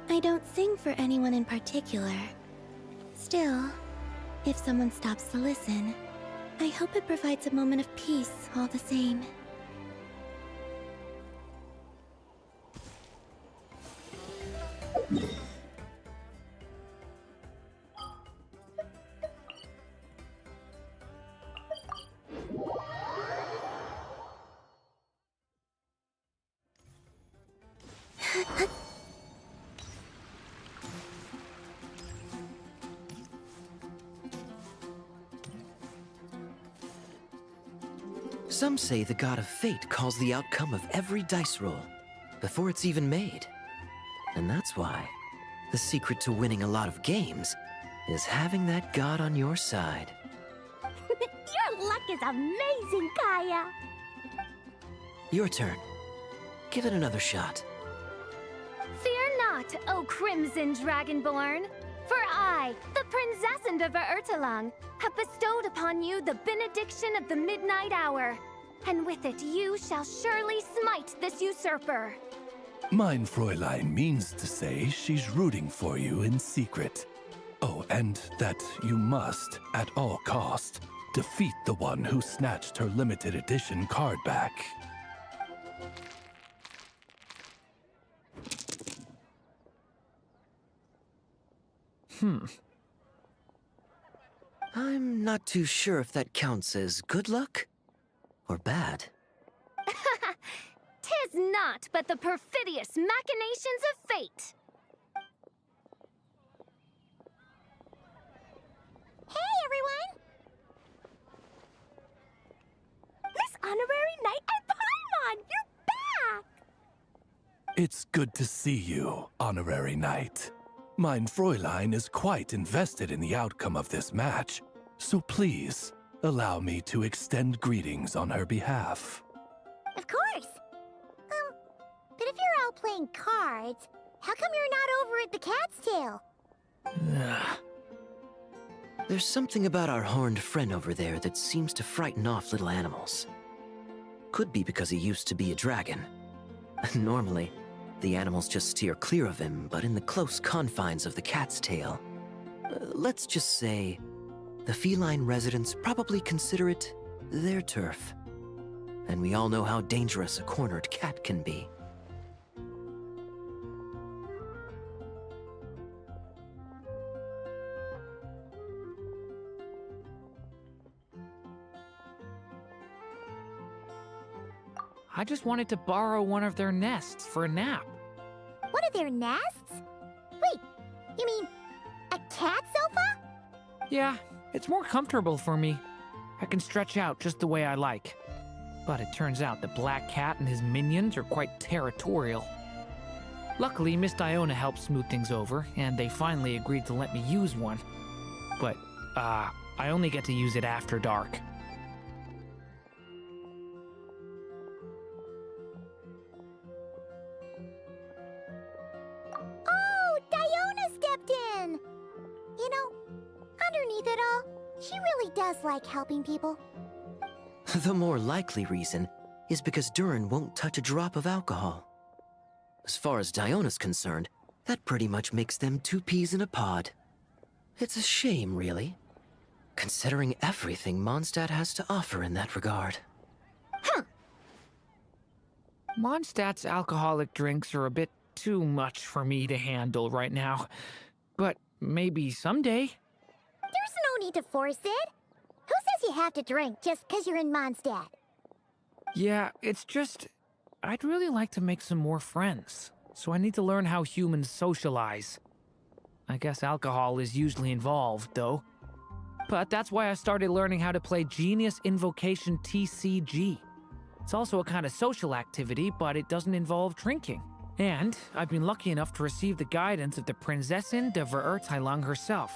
I don't sing for anyone in particular. Still, if someone stops to listen, I hope it provides a moment of peace all the same. Some say the god of fate calls the outcome of every dice roll before it's even made. And that's why the secret to winning a lot of games is having that god on your side. Your luck is amazing, Kaya! Your turn. Give it another shot. Fear not, O Crimson Dragonborn, for I, the Princess of Ertalang, have bestowed upon you the benediction of the midnight hour, and with it you shall surely smite this usurper. Mein Fräulein means to say she's rooting for you in secret. Oh, and that you must, at all cost, defeat the one who snatched her limited edition card back. I'm not too sure if that counts as good luck or bad. Tis not but the perfidious machinations of fate. Hey, everyone! Miss Honorary Knight and Paimon, you're back! It's good to see you, Honorary Knight. Mein Fräulein is quite invested in the outcome of this match, so please, allow me to extend greetings on her behalf. Of course! But if you're out playing cards, how come you're not over at the Cat's Tail? There's something about our horned friend over there that seems to frighten off little animals. Could be because he used to be a dragon. Normally, the animals just steer clear of him, but in the close confines of the Cat's Tail, let's just say, the feline residents probably consider it their turf. And we all know how dangerous a cornered cat can be. I just wanted to borrow one of their nests for a nap. One of their nests? Wait, you mean a cat sofa? Yeah, it's more comfortable for me. I can stretch out just the way I like. But it turns out the Black Cat and his minions are quite territorial. Luckily, Miss Diona helped smooth things over, and they finally agreed to let me use one. But, I only get to use it after dark. Oh, Diona stepped in! You know, underneath it all, she really does like helping people. The more likely reason is because Durin won't touch a drop of alcohol. As far as Diona's concerned, that pretty much makes them two peas in a pod. It's a shame, really, considering everything Mondstadt has to offer in that regard. Mondstadt's alcoholic drinks are a bit too much for me to handle right now. But maybe someday. There's no need to force it. Who says you have to drink just because you're in Mondstadt? Yeah, it's just... I'd really like to make some more friends. So I need to learn how humans socialize. I guess alcohol is usually involved, though. But that's why I started learning how to play Genius Invocation TCG. It's also a kind of social activity, but it doesn't involve drinking. And I've been lucky enough to receive the guidance of the Prinzessin de Verurteilung herself.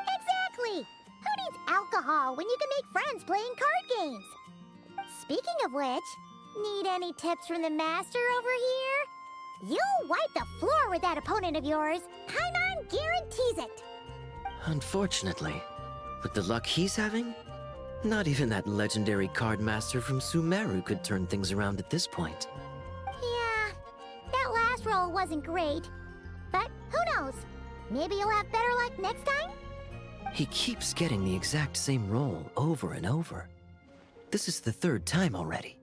Exactly! Who needs alcohol when you can make friends playing card games? Speaking of which, need any tips from the master over here? You'll wipe the floor with that opponent of yours. Paimon guarantees it. Unfortunately, with the luck he's having, not even that legendary card master from Sumeru could turn things around at this point. Yeah, that last roll wasn't great. But who knows? Maybe you'll have better luck next time? He keeps getting the exact same roll over and over. This is the third time already.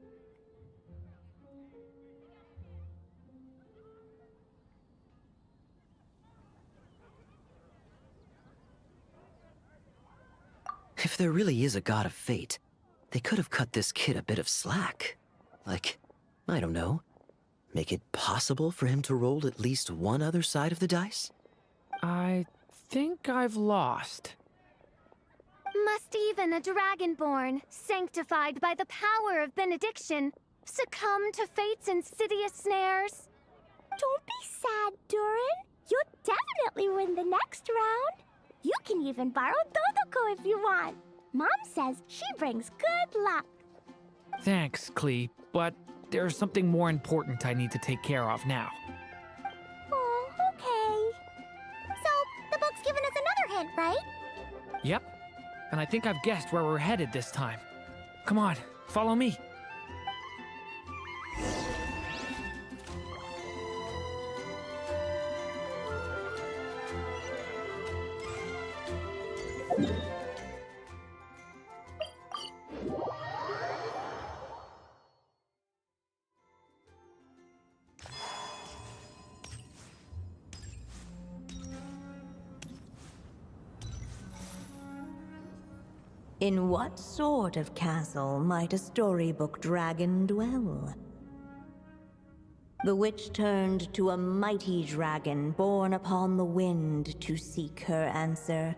If there really is a god of fate, they could have cut this kid a bit of slack. Like, I don't know, make it possible for him to roll at least one other side of the dice? I think I've lost. Must even a dragonborn, sanctified by the power of benediction, succumb to fate's insidious snares? Don't be sad, Durin. You'll definitely win the next round. You can even borrow Dodoko if you want. Mom says she brings good luck. Thanks, Klee, but there's something more important I need to take care of now. Oh, okay. So, the book's given us another hint, right? Yep, and I think I've guessed where we're headed this time. Come on, follow me. In what sort of castle might a storybook dragon dwell? The witch turned to a mighty dragon born upon the wind to seek her answer.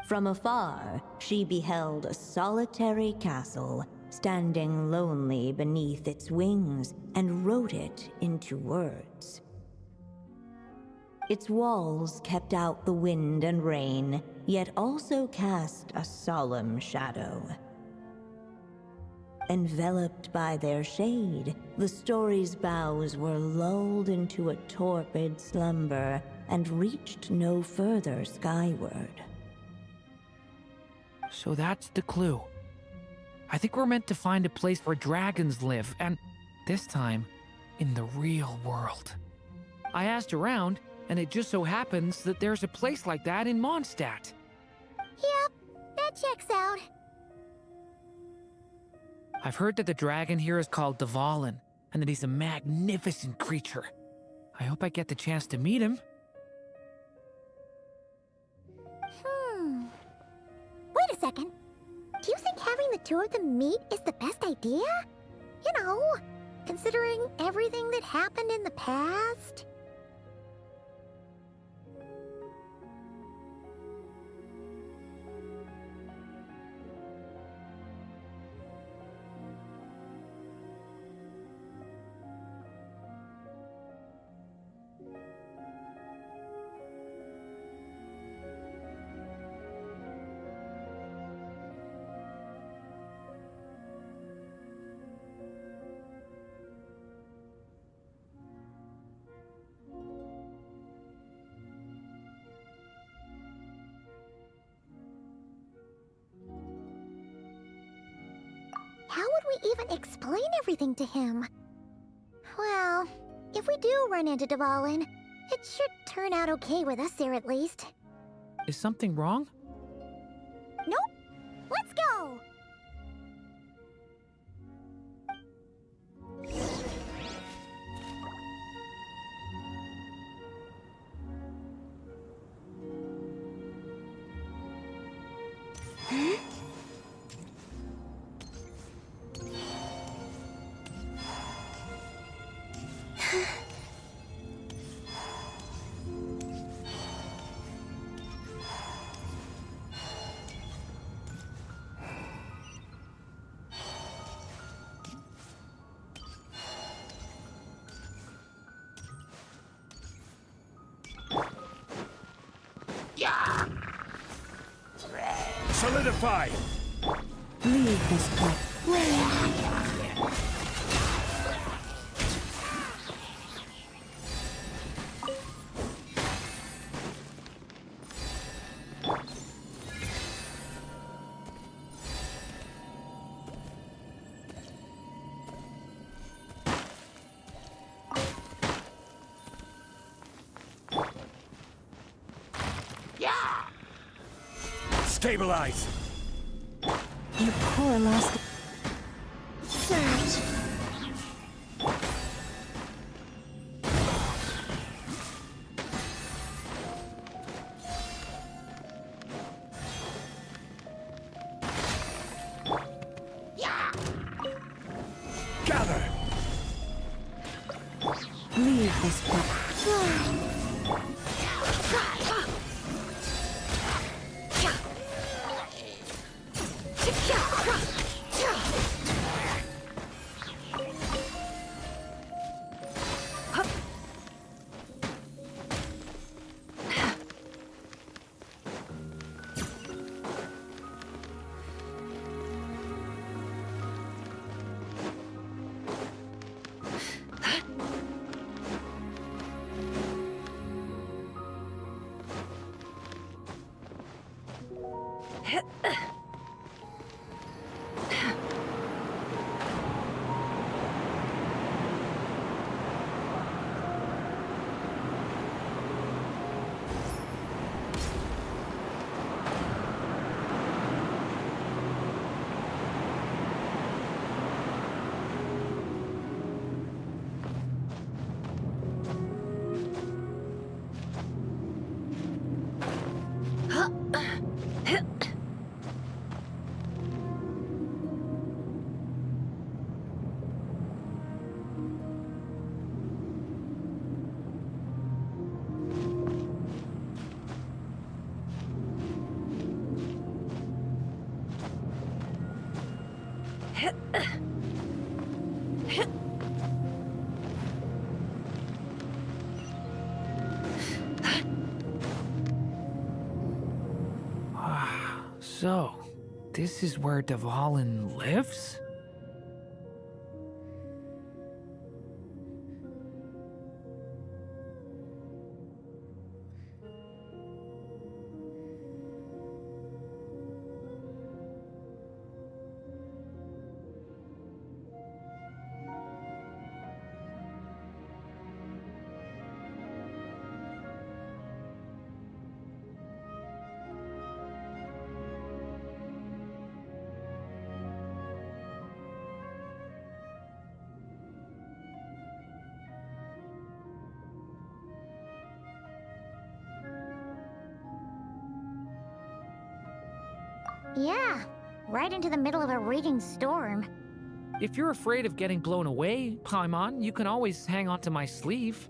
From afar, she beheld a solitary castle, standing lonely beneath its wings, and wrote it into words. Its walls kept out the wind and rain, yet also cast a solemn shadow. Enveloped by their shade, the story's boughs were lulled into a torpid slumber and reached no further skyward. So that's the clue. I think we're meant to find a place where dragons live, and this time, in the real world. I asked around, and it just so happens that there's a place like that in Mondstadt. Yep, that checks out. I've heard that the dragon here is called Dvalin, and that he's a magnificent creature. I hope I get the chance to meet him. Wait a second. Do you think having the two of them meet is the best idea? You know, considering everything that happened in the past? How would we even explain everything to him? Well, if we do run into Dvalin, It should turn out okay with us there at least. Is something wrong? Nope. Let's go! Solidify! Leave this place. Stabilize! You poor lost. Surge. Gather! Leave this place. So, this is where Dvalin lives? Yeah, right into the middle of a raging storm. If you're afraid of getting blown away, Paimon, you can always hang onto my sleeve.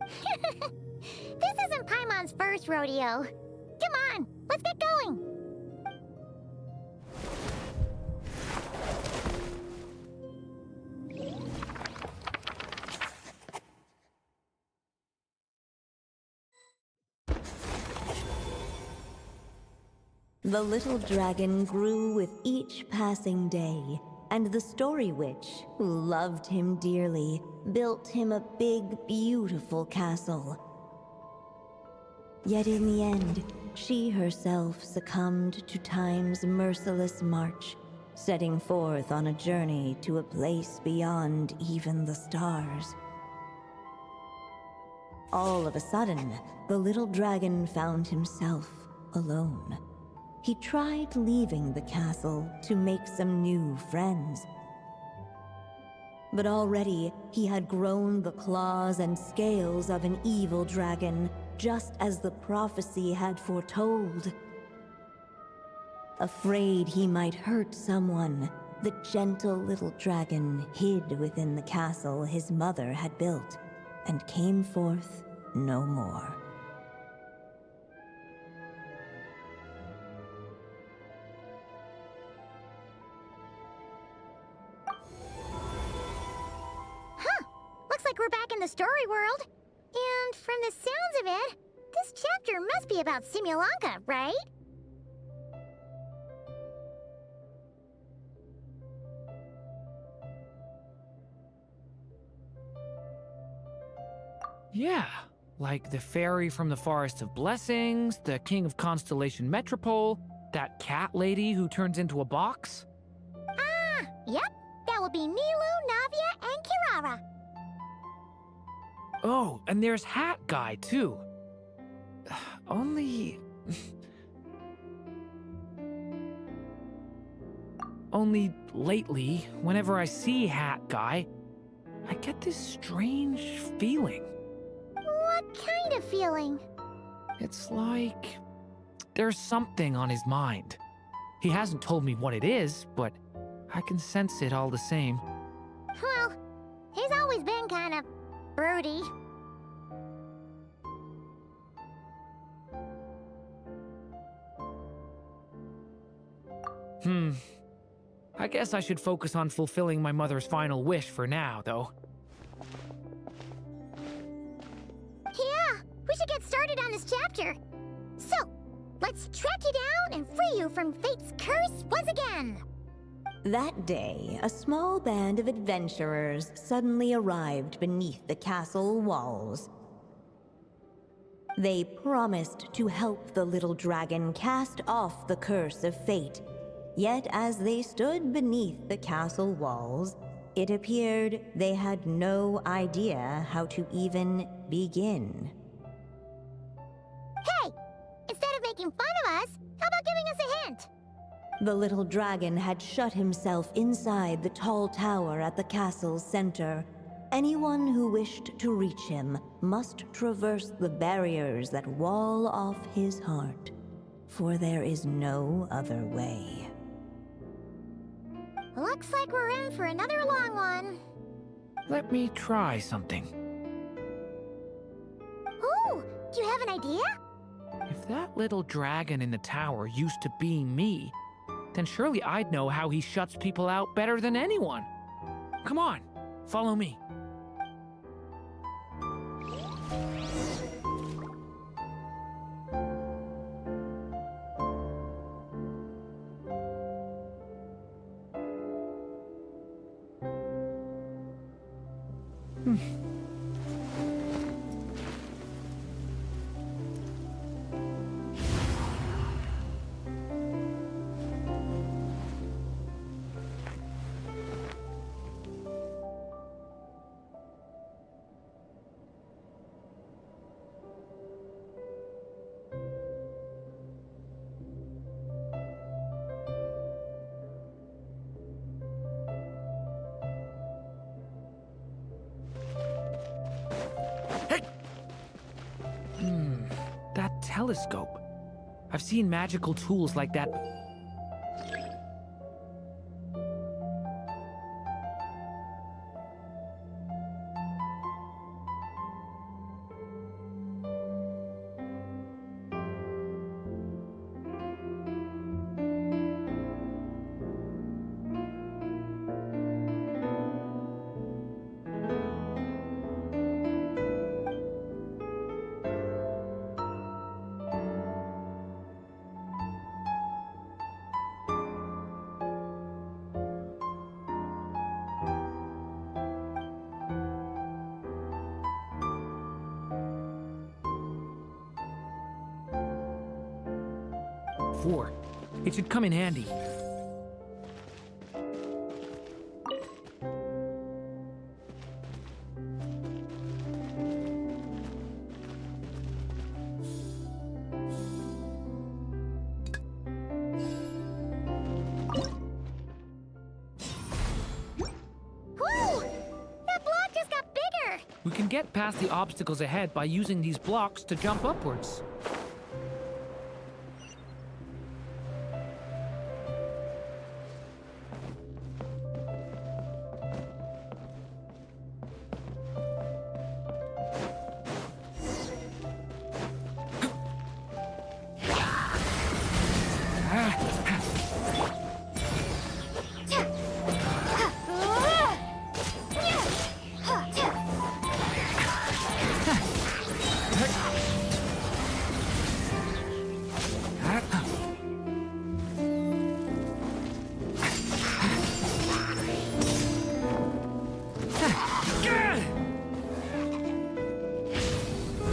This isn't Paimon's first rodeo. Come on, let's get going. The little dragon grew with each passing day, and the Story Witch, who loved him dearly, built him a big, beautiful castle. Yet in the end, she herself succumbed to time's merciless march, setting forth on a journey to a place beyond even the stars. All of a sudden, the little dragon found himself alone. He tried leaving the castle to make some new friends. But already he had grown the claws and scales of an evil dragon, just as the prophecy had foretold. Afraid he might hurt someone, the gentle little dragon hid within the castle his mother had built, and came forth no more. Huh! Looks like we're back in the story world. And from the sounds of it, this chapter must be about Simulanka, right? Yeah, like the fairy from the Forest of Blessings, the king of Constellation Metropole, that cat lady who turns into a box. Ah, yep. That will be Nilu, Navia, and Kirara. Oh, and there's Hat Guy, too. Only... Only lately, whenever I see Hat Guy, I get this strange feeling. What kind of feeling? It's like there's something on his mind. He hasn't told me what it is, but I can sense it all the same. Well, he's always been kind of broody. I guess I should focus on fulfilling my mother's final wish for now, though. Yeah, we should get started on this chapter. So, let's track you down and free you from fate's curse once again. That day, a small band of adventurers suddenly arrived beneath the castle walls. They promised to help the little dragon cast off the curse of fate. Yet as they stood beneath the castle walls, it appeared they had no idea how to even begin. Hey! Instead of making fun of us, how about giving us a hint? The little dragon had shut himself inside the tall tower at the castle's center. Anyone who wished to reach him must traverse the barriers that wall off his heart, for there is no other way. Looks like we're in for another long one. Let me try something. Ooh, do you have an idea? If that little dragon in the tower used to be me, then surely I'd know how he shuts people out better than anyone. Come on, follow me. That telescope. I've seen magical tools like that. Before. It should come in handy. We can get past the obstacles ahead by using these blocks to jump upwards.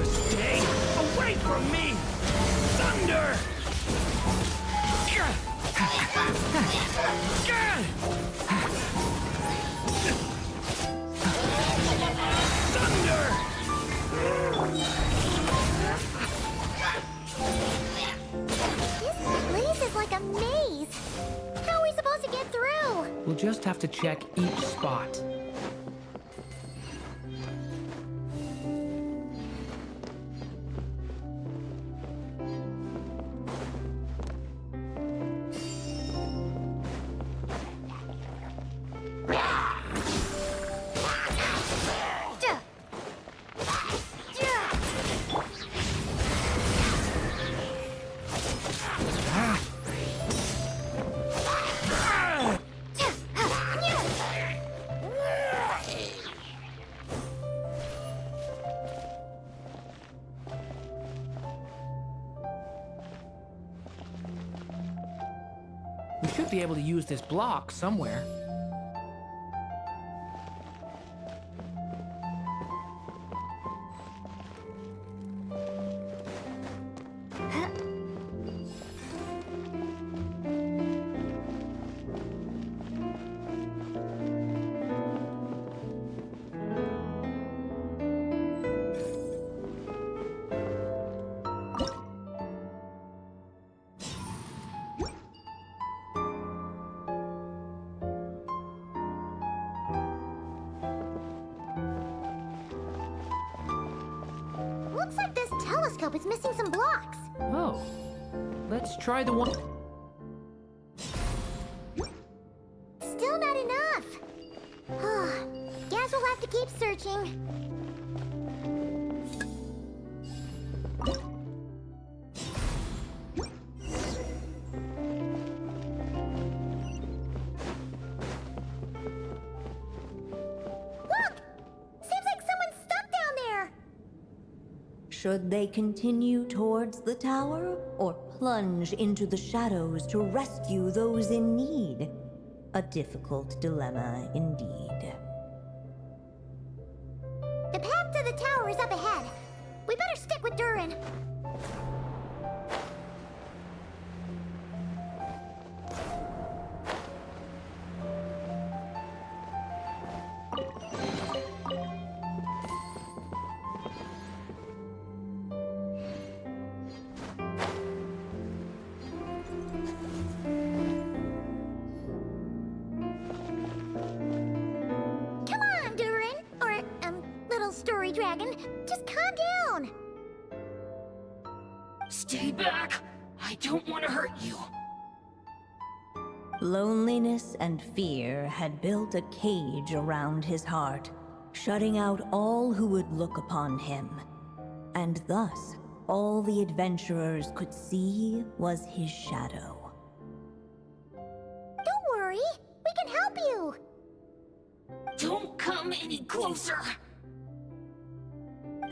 Stay away from me! Thunder! Thunder! This place is like a maze. How are we supposed to get through? We'll just have to check each spot. We should be able to use this block somewhere. Looks like this telescope is missing some blocks. Oh, let's try the one. Still not enough. Guess we'll have to keep searching. Look! Seems like someone's stuck down there. Should they continue towards the tower or plunge into the shadows to rescue those in need? A difficult dilemma indeed. The path to the tower is up ahead. We better stick with Durin. Come on, Durin. Or, little story dragon. Just calm down. Stay back! I don't want to hurt you. Loneliness and fear had built a cage around his heart, shutting out all who would look upon him. And thus, all the adventurers could see was his shadow. Don't worry. We can help you. Don't come any closer!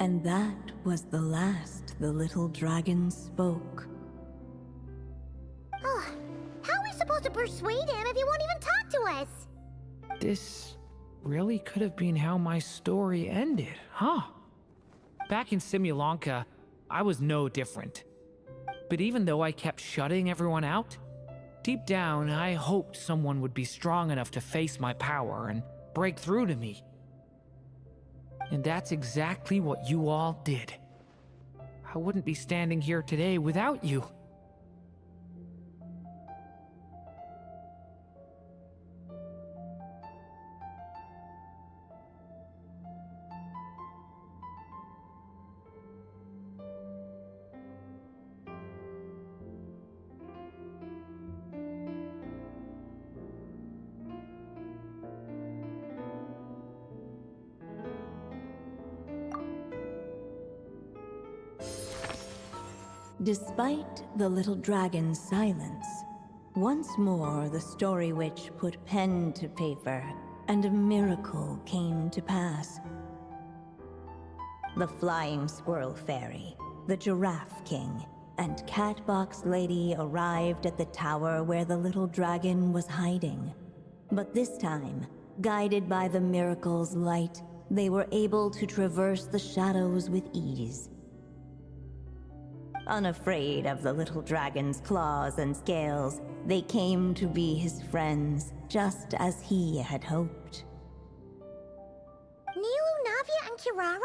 And that was the last the little dragon spoke. How are we supposed to persuade him if he won't even talk to us? This really could have been how my story ended, huh? Back in Simulanka, I was no different. But even though I kept shutting everyone out, deep down I hoped someone would be strong enough to face my power and break through to me. And that's exactly what you all did. I wouldn't be standing here today without you. Despite the little dragon's silence, once more the story witch put pen to paper, and a miracle came to pass. The flying squirrel fairy, the giraffe king, and Catbox Lady arrived at the tower where the little dragon was hiding. But this time, guided by the miracle's light, they were able to traverse the shadows with ease. Unafraid of the little dragon's claws and scales, they came to be his friends, just as he had hoped. Nilu, Navia, and Kirara?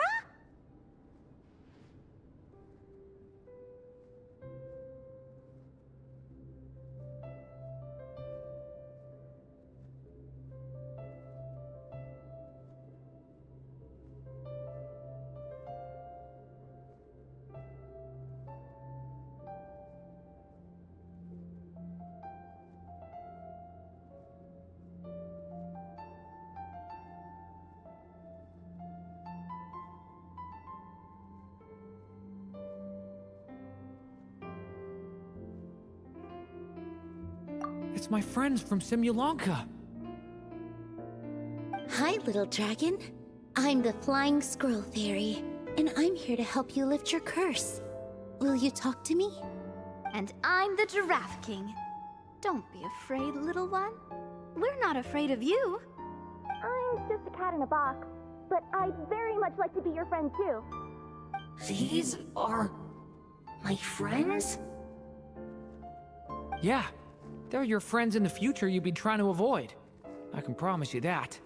It's my friends from Simulanka. Hi, little dragon. I'm the Flying Squirrel Fairy, and I'm here to help you lift your curse. Will you talk to me? And I'm the Giraffe King. Don't be afraid, little one. We're not afraid of you. I'm just a cat in a box, but I'd very much like to be your friend too. These are my friends? Yeah, they're your friends in the future you've been trying to avoid. I can promise you that.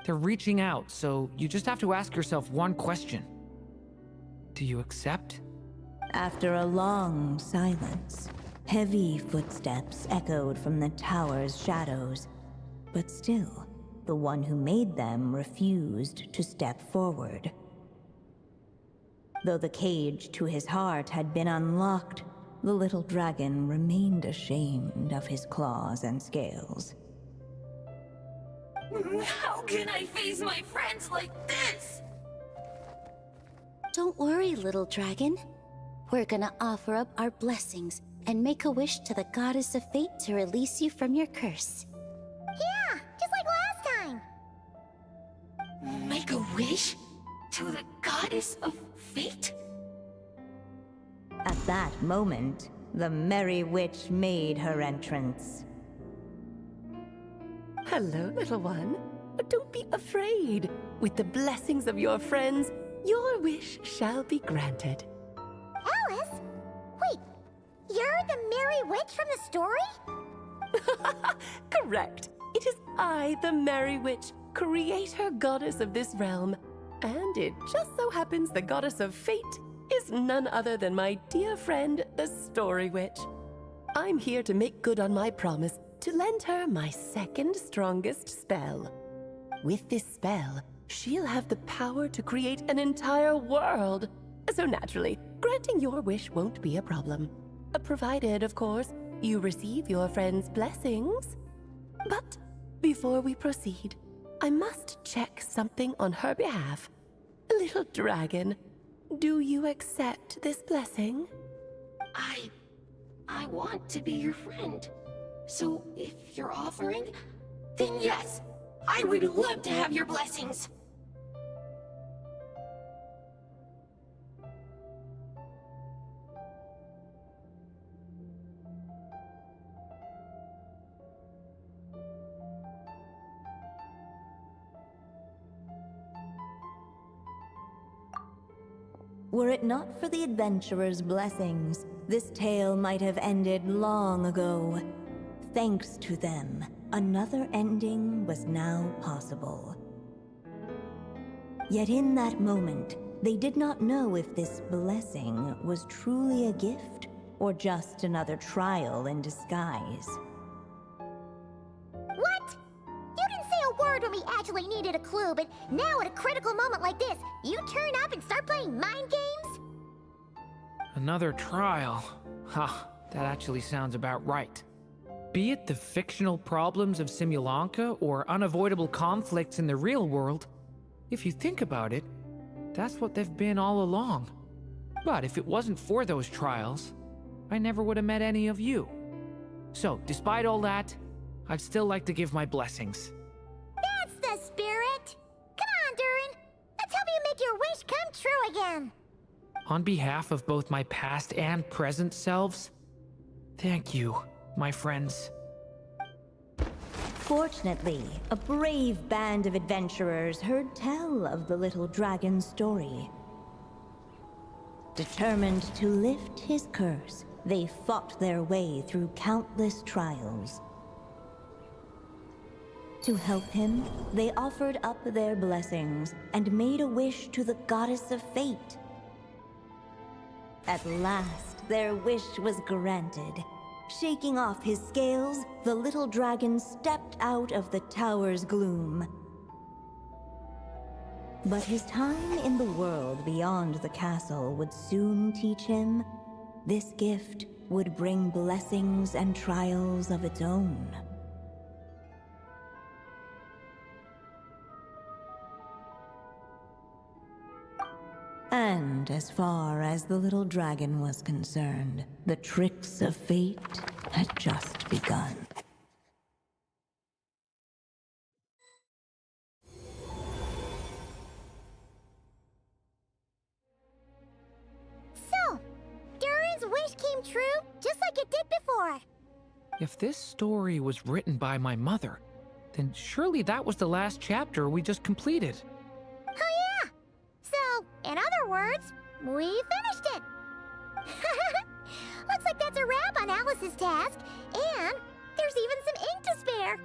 They're reaching out, so you just have to ask yourself one question. Do you accept? After a long silence, heavy footsteps echoed from the tower's shadows. But still, the one who made them refused to step forward. Though the cage to his heart had been unlocked, the little dragon remained ashamed of his claws and scales. How can I face my friends like this? Don't worry, little dragon. We're gonna offer up our blessings and make a wish to the goddess of fate to release you from your curse. Yeah, just like last time. Make a wish? To the goddess of fate? At that moment, the merry witch made her entrance. Hello, little one. Don't be afraid. With the blessings of your friends, your wish shall be granted. Alice? Wait, you're the Merry Witch from the story? Correct. It is I, the Merry Witch, creator goddess of this realm. And it just so happens the goddess of fate is none other than my dear friend, the Story Witch. I'm here to make good on my promise to lend her my second strongest spell. With this spell, she'll have the power to create an entire world. So naturally, granting your wish won't be a problem. Provided, of course, you receive your friend's blessings. But before we proceed, I must check something on her behalf. Little dragon, do you accept this blessing? I want to be your friend. So if you're offering, then yes, I would love to have your blessings. Were it not for the adventurer's blessings, this tale might have ended long ago. Thanks to them, another ending was now possible. Yet in that moment, they did not know if this blessing was truly a gift or just another trial in disguise. What? You didn't say a word when we actually needed a clue, but now at a critical moment like this, you turn up and start playing mind games? Another trial. Ha, that actually sounds about right. Be it the fictional problems of Simulanka or unavoidable conflicts in the real world, if you think about it, that's what they've been all along. But if it wasn't for those trials, I never would have met any of you. So, despite all that, I'd still like to give my blessings. That's the spirit! Come on, Durin! Let's help you make your wish come true again! On behalf of both my past and present selves, thank you, my friends. Fortunately, a brave band of adventurers heard tell of the little dragon's story. Determined to lift his curse, they fought their way through countless trials. To help him, they offered up their blessings and made a wish to the goddess of fate. At last, their wish was granted. Shaking off his scales, the little dragon stepped out of the tower's gloom. But his time in the world beyond the castle would soon teach him this gift would bring blessings and trials of its own. And as far as the little dragon was concerned, the tricks of fate had just begun. So, Durin's wish came true just like it did before. If this story was written by my mother, then surely that was the last chapter we just completed. Oh yeah! So, in other words, we finished it! Looks like that's a wrap on Alice's task, and there's even some ink to spare.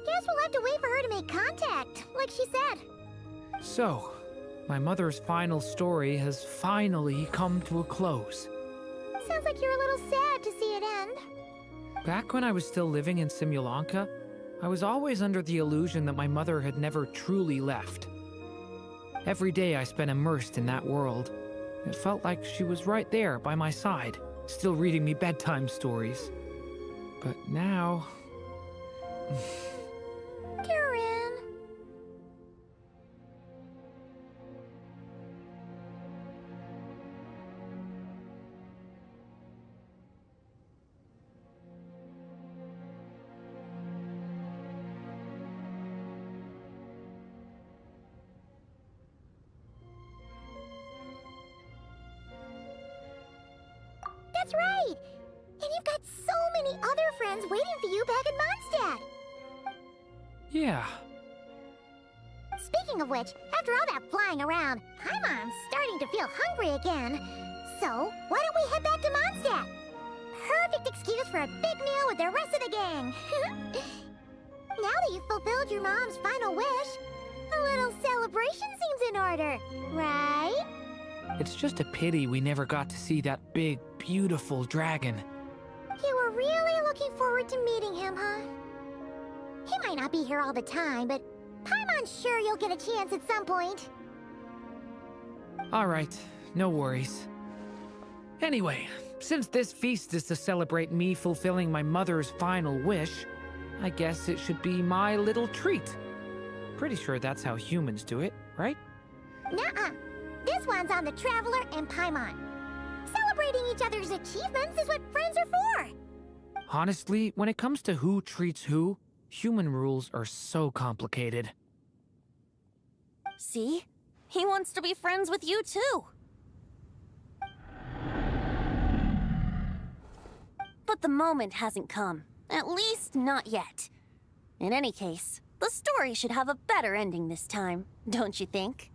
Guess we'll have to wait for her to make contact, like she said. So, my mother's final story has finally come to a close. Sounds like you're a little sad to see it end. Back when I was still living in Simulanka, I was always under the illusion that my mother had never truly left. Every day I spent immersed in that world. It felt like she was right there by my side, still reading me bedtime stories. But now... Durin. That's right! And you've got so many other friends waiting for you back in Mondstadt! yeah. Speaking of which, after all that flying around, Paimon's starting to feel hungry again. So, why don't we head back to Mondstadt? Perfect excuse for a big meal with the rest of the gang. Now that you've fulfilled your mom's final wish, a little celebration seems in order, right? It's just a pity we never got to see that big, beautiful dragon. You were really looking forward to meeting him, huh? He might not be here all the time, but Paimon's sure you'll get a chance at some point. Alright, no worries. Anyway, since this feast is to celebrate me fulfilling my mother's final wish, I guess it should be my little treat. Pretty sure that's how humans do it, right? Nuh-uh. This one's on the Traveler and Paimon. Celebrating each other's achievements is what friends are for. Honestly, when it comes to who treats who, human rules are so complicated. See? He wants to be friends with you, too. But the moment hasn't come. At least, not yet. In any case, the story should have a better ending this time, don't you think?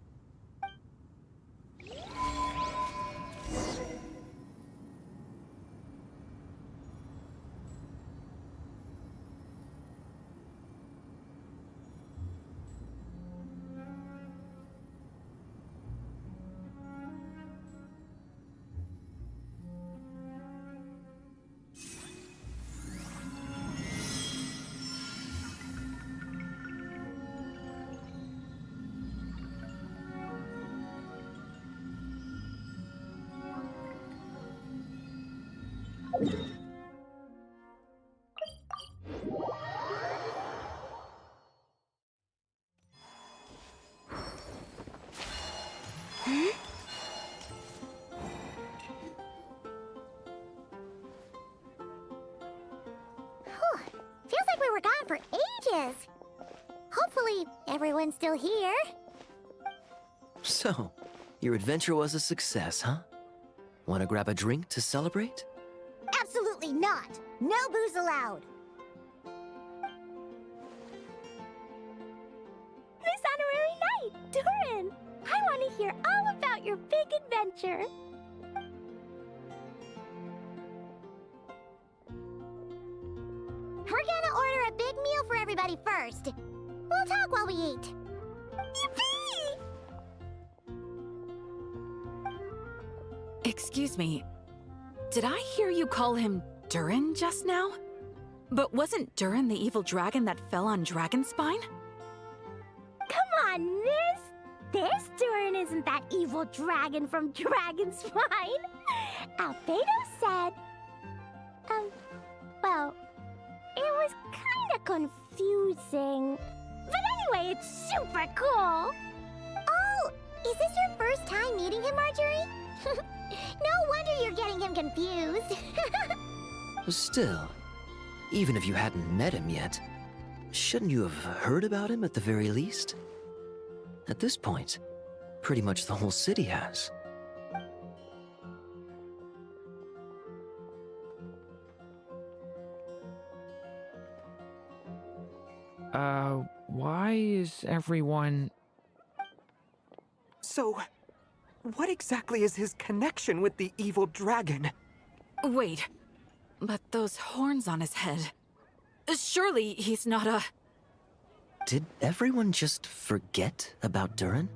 Feels like we were gone for ages. Hopefully, everyone's still here. So, your adventure was a success, huh? Want to grab a drink to celebrate? Absolutely not. No booze allowed. This honorary knight, Durin! I want to hear all about your big adventure. We're gonna order a big meal for everybody first. We'll talk while we eat. Yippee! Excuse me. Did I hear you call him Durin just now? But wasn't Durin the evil dragon that fell on Dragonspine? Come on, miss! This Durin isn't that evil dragon from Dragonspine. Albedo said... well, it was kinda confusing. But anyway, it's super cool! Oh, is this your first time meeting him, Marjorie? No wonder you're getting him confused. Still, even if you hadn't met him yet, shouldn't you have heard about him at the very least? At this point, pretty much the whole city has. Why is everyone... So, what exactly is his connection with the evil dragon? Wait, but those horns on his head... Surely he's not a... Did everyone just forget about Durin?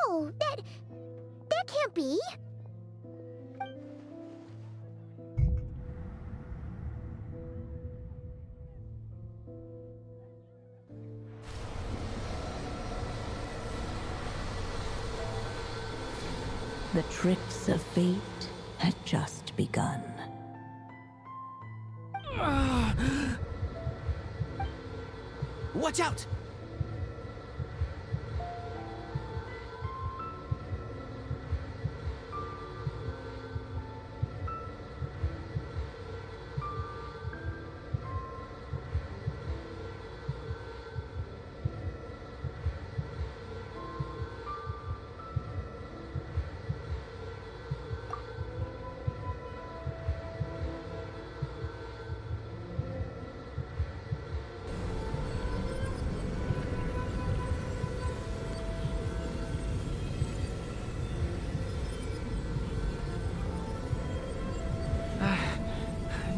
No, that can't be. The tricks of fate had just begun. Watch out!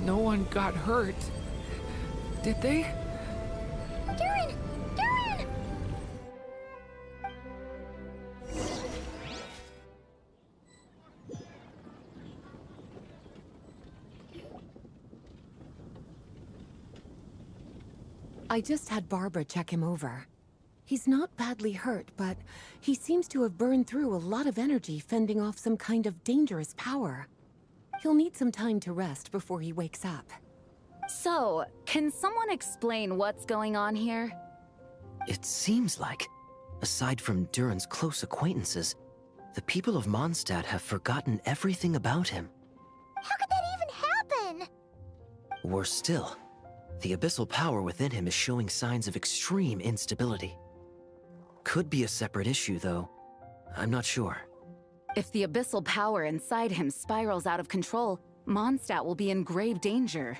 No one got hurt. Did they? Durin! Durin! I just had Barbara check him over. He's not badly hurt, but he seems to have burned through a lot of energy fending off some kind of dangerous power. He'll need some time to rest before he wakes up. So, can someone explain what's going on here? It seems like, aside from Durin's close acquaintances, the people of Mondstadt have forgotten everything about him. How could that even happen? Worse still, the abyssal power within him is showing signs of extreme instability. Could be a separate issue, though. I'm not sure. If the abyssal power inside him spirals out of control, Mondstadt will be in grave danger.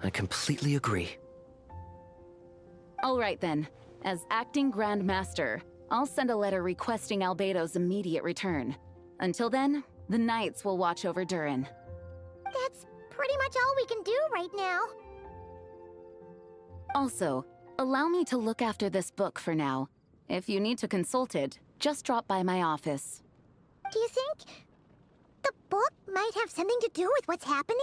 I completely agree. All right then. As acting Grand Master, I'll send a letter requesting Albedo's immediate return. Until then, the Knights will watch over Durin. That's pretty much all we can do right now. Also, allow me to look after this book for now. If you need to consult it, just drop by my office. Do you think the book might have something to do with what's happening?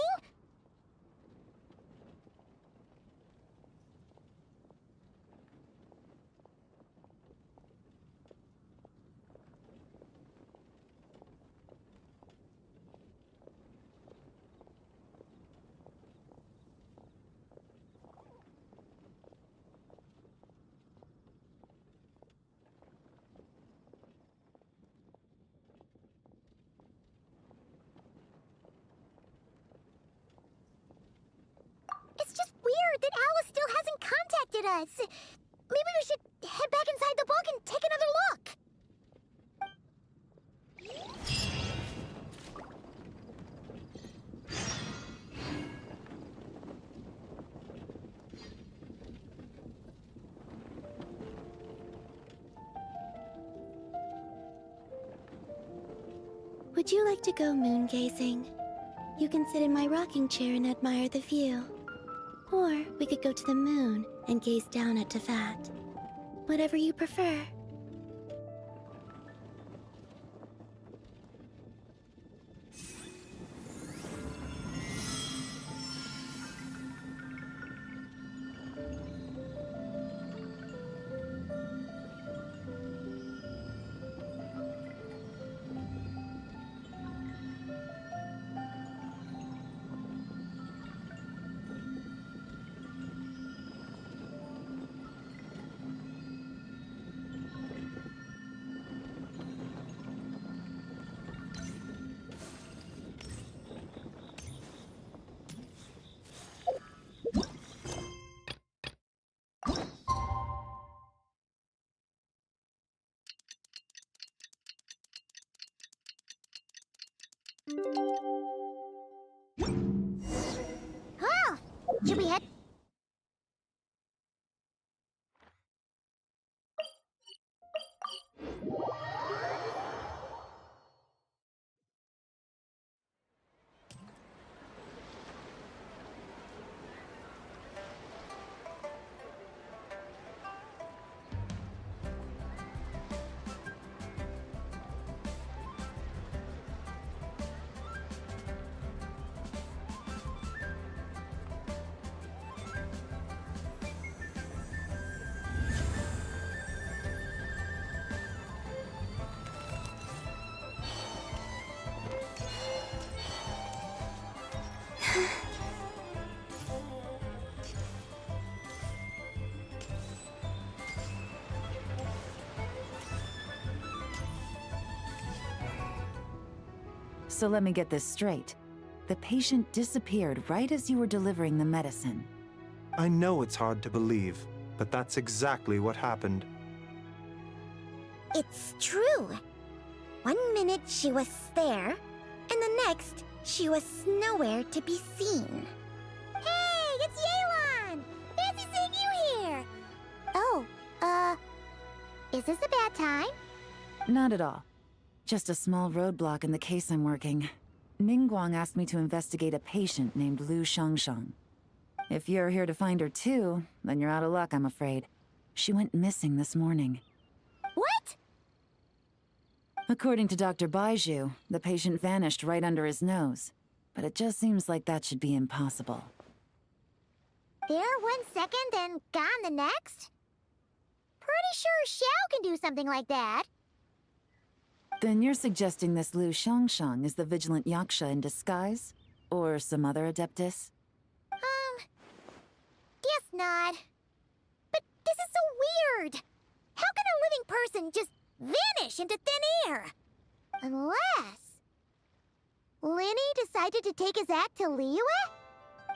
It's just weird that Alice still hasn't contacted us. Maybe we should head back inside the book and take another look. Would you like to go moon gazing? You can sit in my rocking chair and admire the view. Or we could go to the moon and gaze down at Tefat. Whatever you prefer. Oh, should we head? So let me get this straight. The patient disappeared right as you were delivering the medicine. I know it's hard to believe, but that's exactly what happened. It's true. 1 minute she was there, and the next she was nowhere to be seen. Hey, it's Yelan! Fancy seeing you here! Oh, is this a bad time? Not at all. Just a small roadblock in the case I'm working. Ningguang asked me to investigate a patient named Lu Shangshang. If you're here to find her too, then you're out of luck, I'm afraid. She went missing this morning. What? According to Dr. Baiju, the patient vanished right under his nose. But it just seems like that should be impossible. There 1 second and gone the next? Pretty sure Xiao can do something like that. Then you're suggesting this Lu Shangshang is the vigilant Yaksha in disguise? Or some other adeptus? Guess not. But this is so weird. How can a living person just vanish into thin air? Unless Linny decided to take his act to Liyue?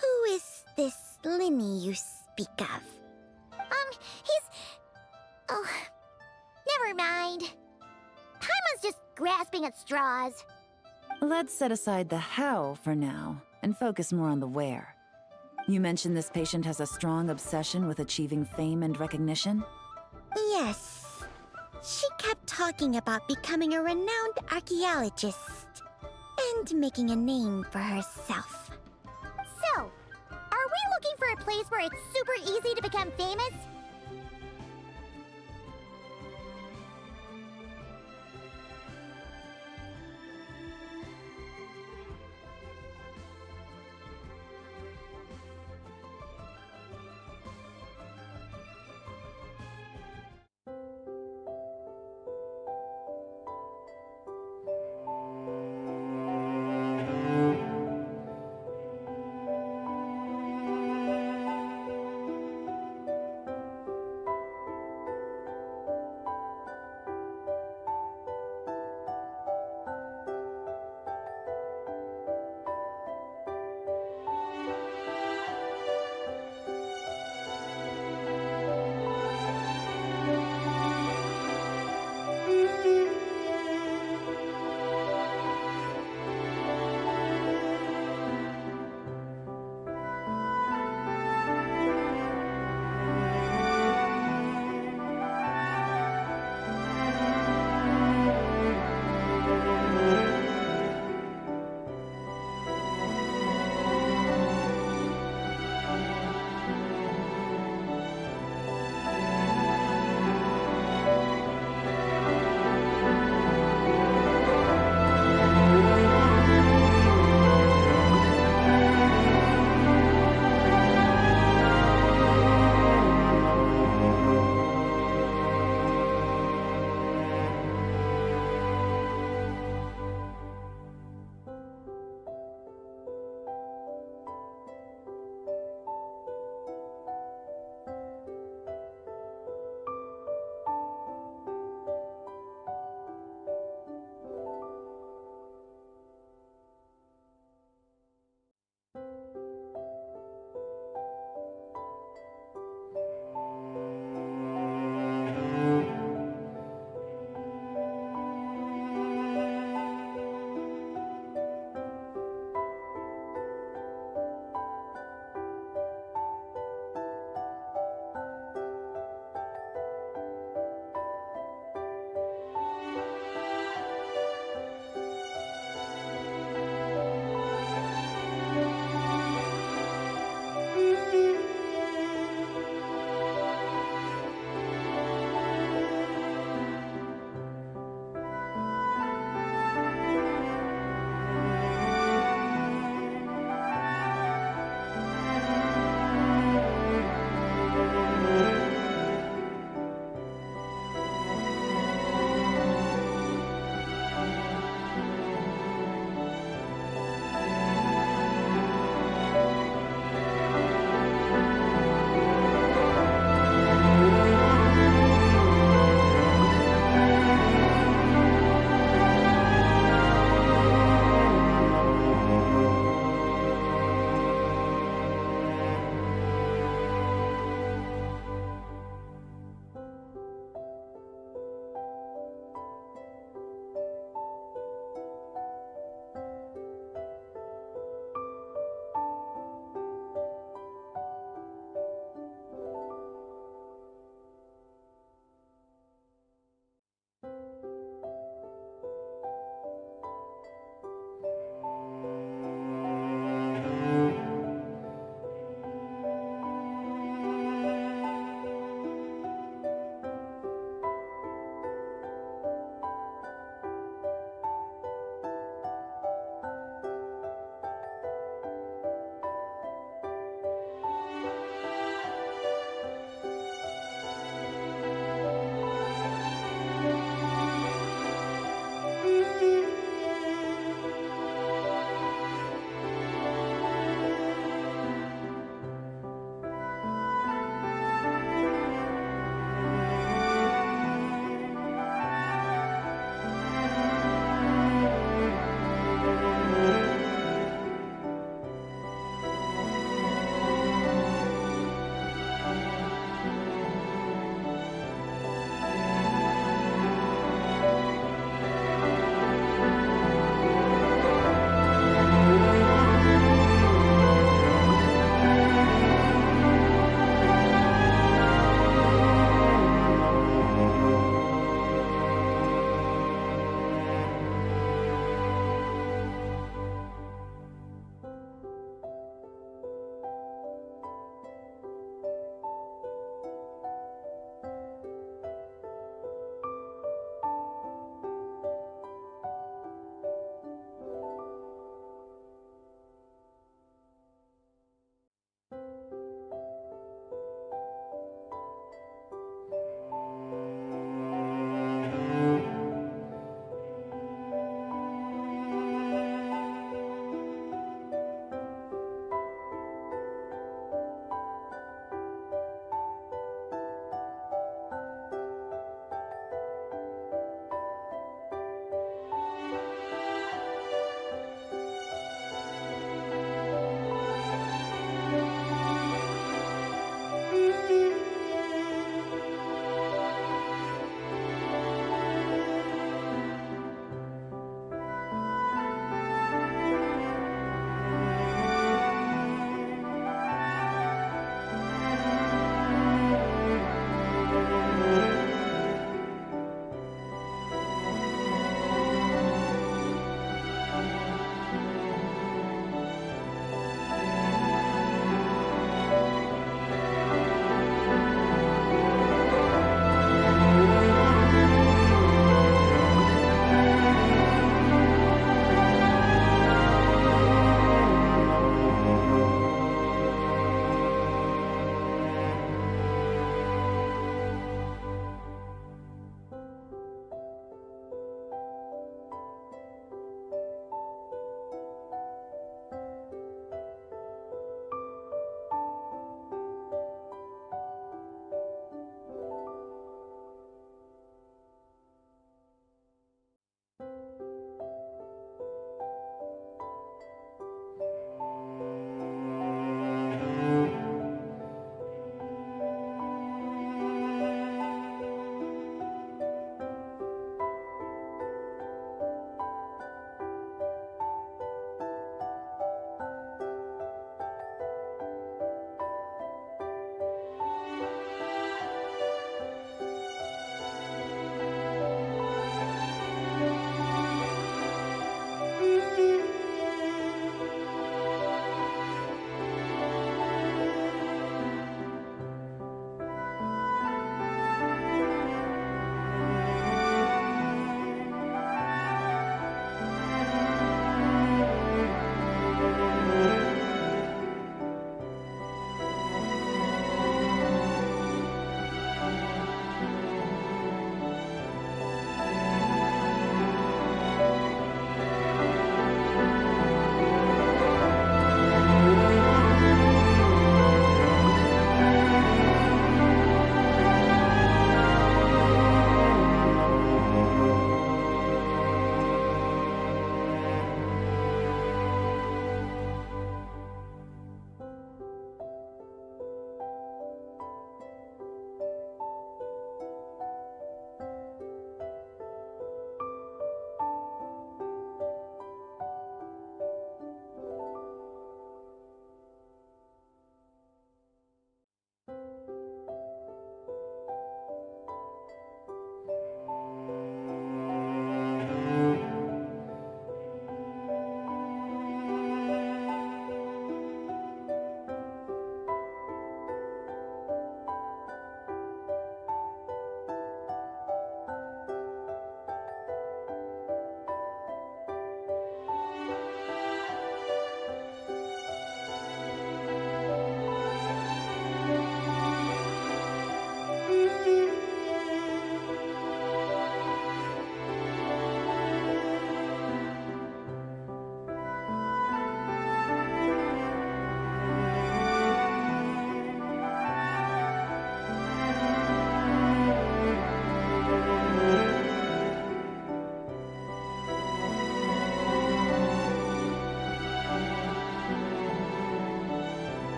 Who is this Linny you speak of? He's... Oh, never mind. Paimon's just grasping at straws. Let's set aside the how for now, and focus more on the where. You mentioned this patient has a strong obsession with achieving fame and recognition? Yes. She kept talking about becoming a renowned archaeologist and making a name for herself. So, are we looking for a place where it's super easy to become famous?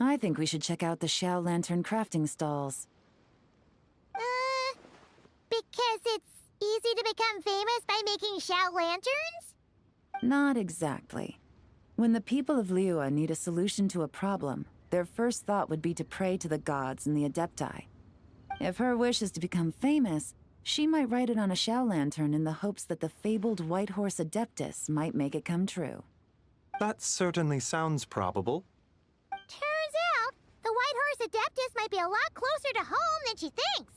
I think we should check out the Xiao Lantern crafting stalls. Because it's easy to become famous by making Xiao lanterns? Not exactly. When the people of Liyue need a solution to a problem, their first thought would be to pray to the gods and the Adepti. If her wish is to become famous, she might write it on a Xiao Lantern in the hopes that the fabled White Horse Adeptus might make it come true. That certainly sounds probable. Turns out, the White Horse Adeptus might be a lot closer to home than she thinks.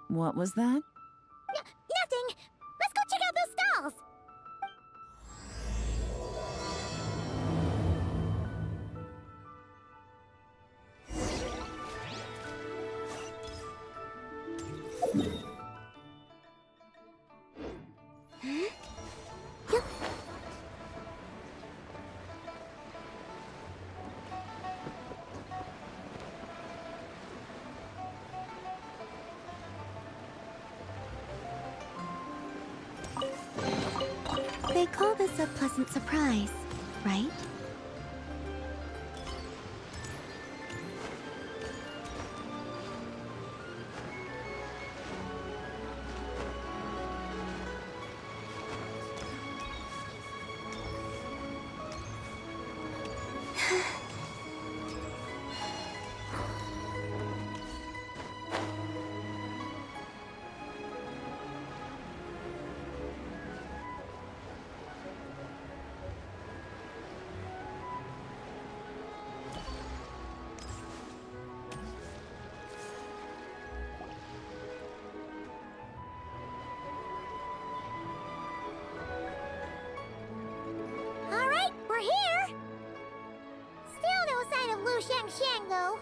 What was that? Nothing! Let's go check out those stalls! They call this a pleasant surprise, right? Alright, we're here! Still no sign of Lu Shangxiang, though.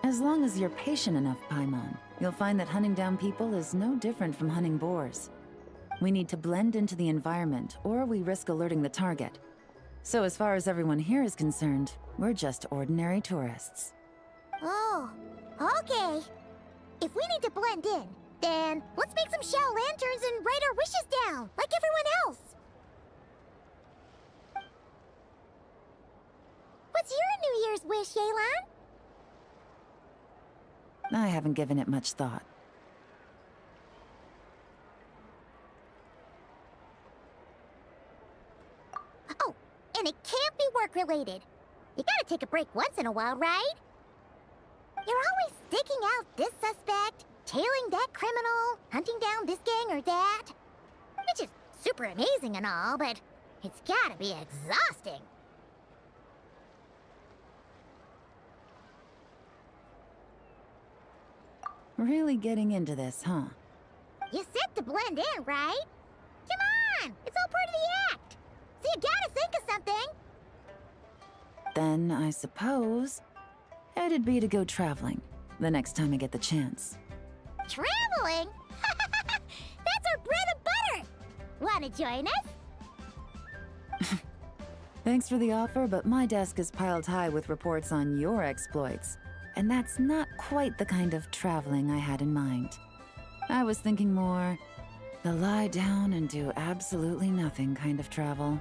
As long as you're patient enough, Paimon, you'll find that hunting down people is no different from hunting boars. We need to blend into the environment, or we risk alerting the target. So as far as everyone here is concerned, we're just ordinary tourists. Oh, okay. If we need to blend in, then let's make some Xiao lanterns and write our wishes down, like everyone else. What's your New Year's wish, Yelan? I haven't given it much thought. Oh, and it can't be work-related. You gotta take a break once in a while, right? You're always sticking out this suspect, tailing that criminal, hunting down this gang or that. Which is super amazing and all, but it's gotta be exhausting. Really getting into this, huh? You said to blend in, right? Come on! It's all part of the act! So you gotta think of something! Then, I suppose, it'd be to go traveling, the next time I get the chance. Traveling? That's our bread and butter! Wanna join us? Thanks for the offer, but my desk is piled high with reports on your exploits. And that's not quite the kind of traveling I had in mind. I was thinking more the lie down and do absolutely nothing kind of travel.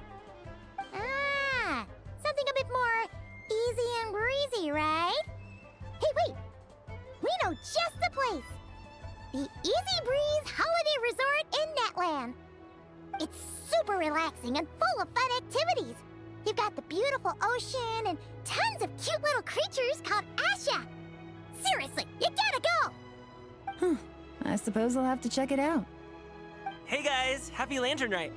Ah, something a bit more easy and breezy, right? Hey, wait! We know just the place! The Easy Breeze Holiday Resort in Netland. It's super relaxing and full of fun activities. You've got the beautiful ocean and tons of cute little creatures called Asha. Seriously, you gotta go! I suppose I'll have to check it out. Hey guys, happy Lantern Night!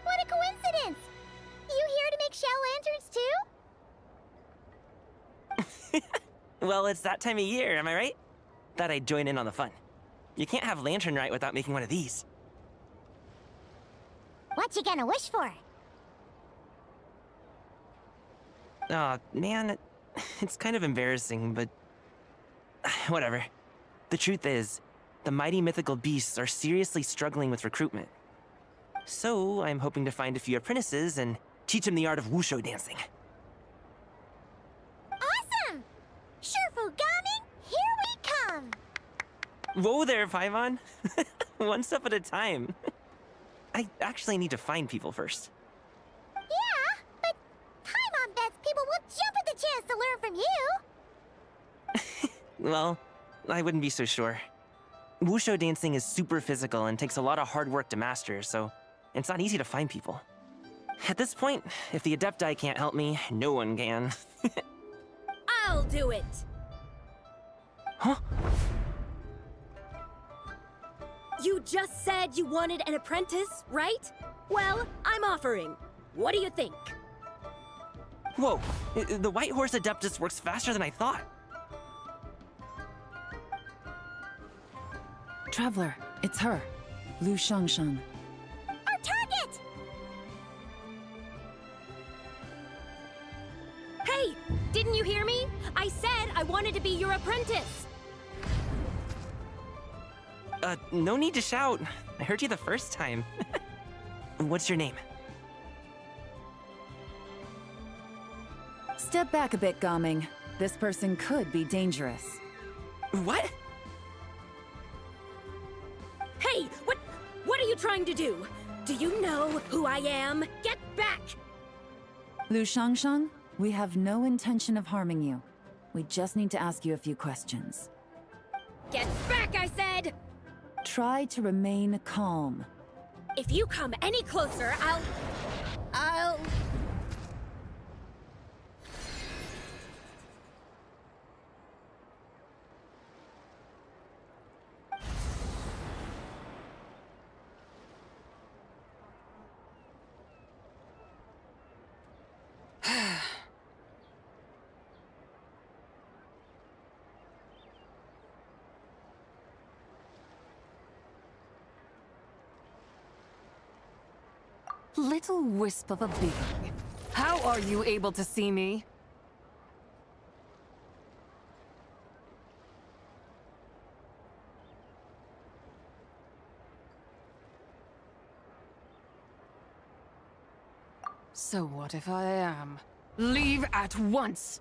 What a coincidence! You here to make Xiao lanterns too? Well, it's that time of year, am I right? Thought I'd join in on the fun. You can't have Lantern Night without making one of these. What you gonna wish for? Aw, man, it's kind of embarrassing, but... whatever. The truth is, the mighty mythical beasts are seriously struggling with recruitment. So, I'm hoping to find a few apprentices and teach them the art of wushu dancing. Gaming, here we come! Whoa there, Paimon. One step at a time. I actually need to find people first. Yeah, but Paimon bets people will jump at the chance to learn from you! Well, I wouldn't be so sure. Wushu dancing is super physical and takes a lot of hard work to master, so it's not easy to find people. At this point, if the Adepti can't help me, no one can. I'll do it! Huh? You just said you wanted an apprentice, right? Well, I'm offering. What do you think? Whoa, the White Horse Adeptus works faster than I thought. Traveler, it's her. Lu Shangshang. Our target! Hey! Didn't you hear me? I said I wanted to be your apprentice! No need to shout. I heard you the first time. What's your name? Step back a bit, Gaming. This person could be dangerous. What? Hey! What are you trying to do? Do you know who I am? Get back! Lu Shangshang, we have no intention of harming you. We just need to ask you a few questions. Get back, I said! Try to remain calm. If you come any closer, I'll... Little wisp of a being. How are you able to see me? So what if I am? Leave at once!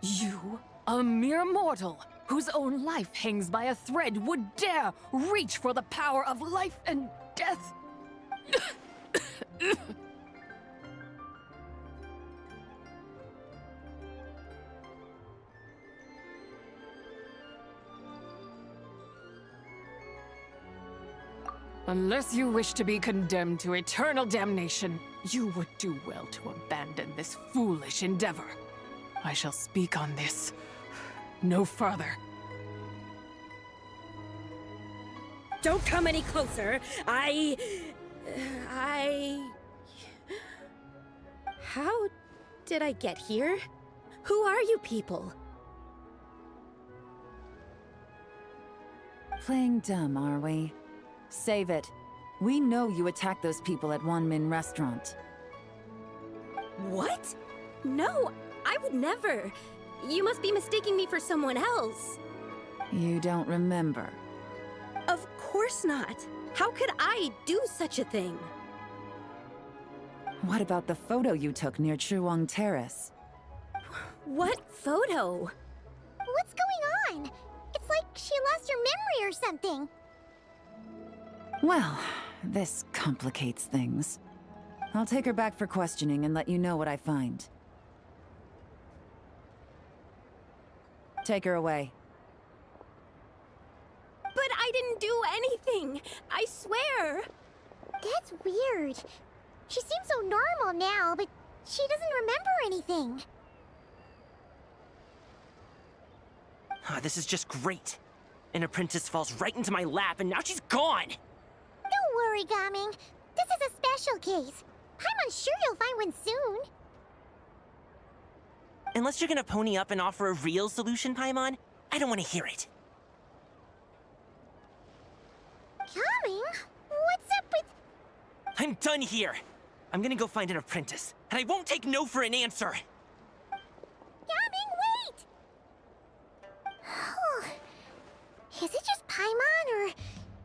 You, a mere mortal, whose own life hangs by a thread, would dare reach for the power of life and death? Unless you wish to be condemned to eternal damnation, you would do well to abandon this foolish endeavor. I shall speak on this no further. Don't come any closer. How did I get here? Who are you people? Playing dumb, are we? Save it. We know you attacked those people at Wanmin Restaurant. What? No, I would never. You must be mistaking me for someone else. You don't remember. Of course not. How could I do such a thing? What about the photo you took near Chuang Terrace? What photo? What's going on? It's like she lost her memory or something. Well, this complicates things. I'll take her back for questioning and let you know what I find. Take her away. But I didn't do anything! I swear! That's weird. She seems so normal now, but she doesn't remember anything. This is just great. An apprentice falls right into my lap and now she's gone! Don't worry, Gaming. This is a special case. I'm sure you'll find one soon. Unless you're gonna pony up and offer a real solution, Paimon, I don't want to hear it. I'm done here. I'm gonna go find an apprentice, and I won't take no for an answer. Gaming, wait! Is it just Paimon, or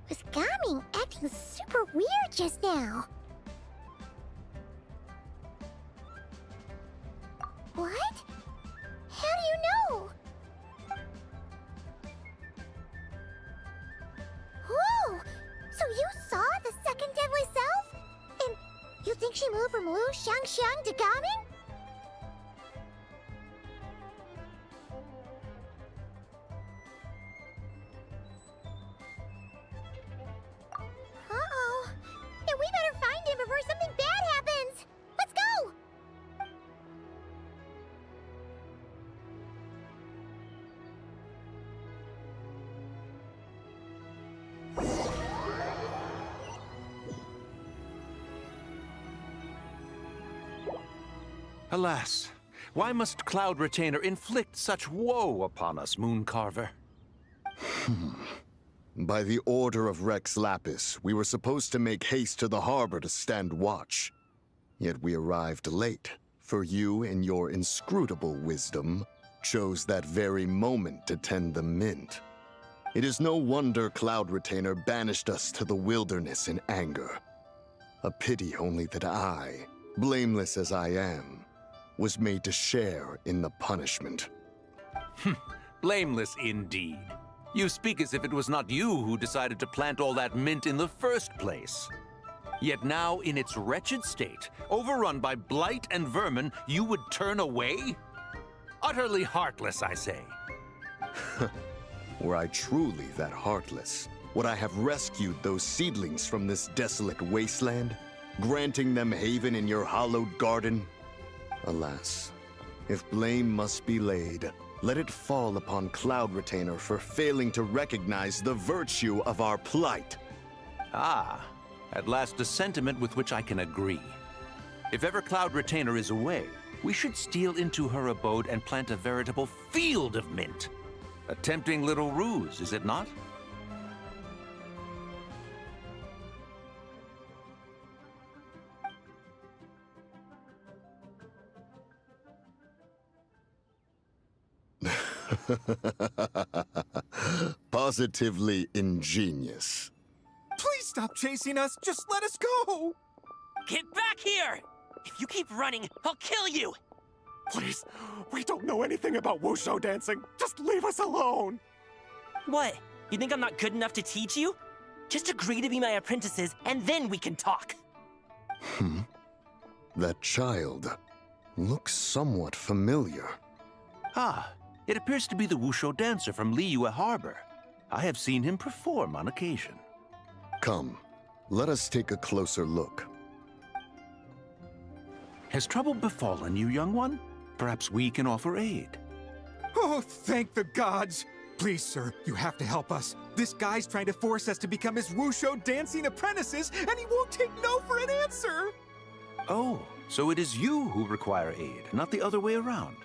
was Gaming acting super weird just now? What? How do you know? Whoa! So you saw the second deadly self? And you think she moved from Lu Xiangxiang to Gaming? Uh-oh. Then we better find him before something bad happens! Let's go! Alas, why must Cloud Retainer inflict such woe upon us, Mooncarver? By the order of Rex Lapis, we were supposed to make haste to the harbor to stand watch. Yet we arrived late, for you, in your inscrutable wisdom, chose that very moment to tend the mint. It is no wonder Cloud Retainer banished us to the wilderness in anger. A pity only that I, blameless as I am, was made to share in the punishment. Blameless indeed. You speak as if it was not you who decided to plant all that mint in the first place. Yet now, in its wretched state, overrun by blight and vermin, you would turn away? Utterly heartless, I say. Were I truly that heartless, would I have rescued those seedlings from this desolate wasteland, granting them haven in your hallowed garden? Alas, if blame must be laid, let it fall upon Cloud Retainer for failing to recognize the virtue of our plight. Ah, at last a sentiment with which I can agree. If ever Cloud Retainer is away, we should steal into her abode and plant a veritable field of mint. A tempting little ruse, is it not? Positively ingenious. Please stop chasing us. Just let us go. Get back here! If you keep running, I'll kill you! Please, we don't know anything about wushu dancing. Just leave us alone. What? You think I'm not good enough to teach you? Just agree to be my apprentices, and then we can talk. That child looks somewhat familiar. Ah, it appears to be the wushu dancer from Liyue Harbor. I have seen him perform on occasion. Come, let us take a closer look. Has trouble befallen you, young one? Perhaps we can offer aid. Oh, thank the gods. Please, sir, you have to help us. This guy's trying to force us to become his wushu dancing apprentices, and he won't take no for an answer. Oh, so it is you who require aid, not the other way around.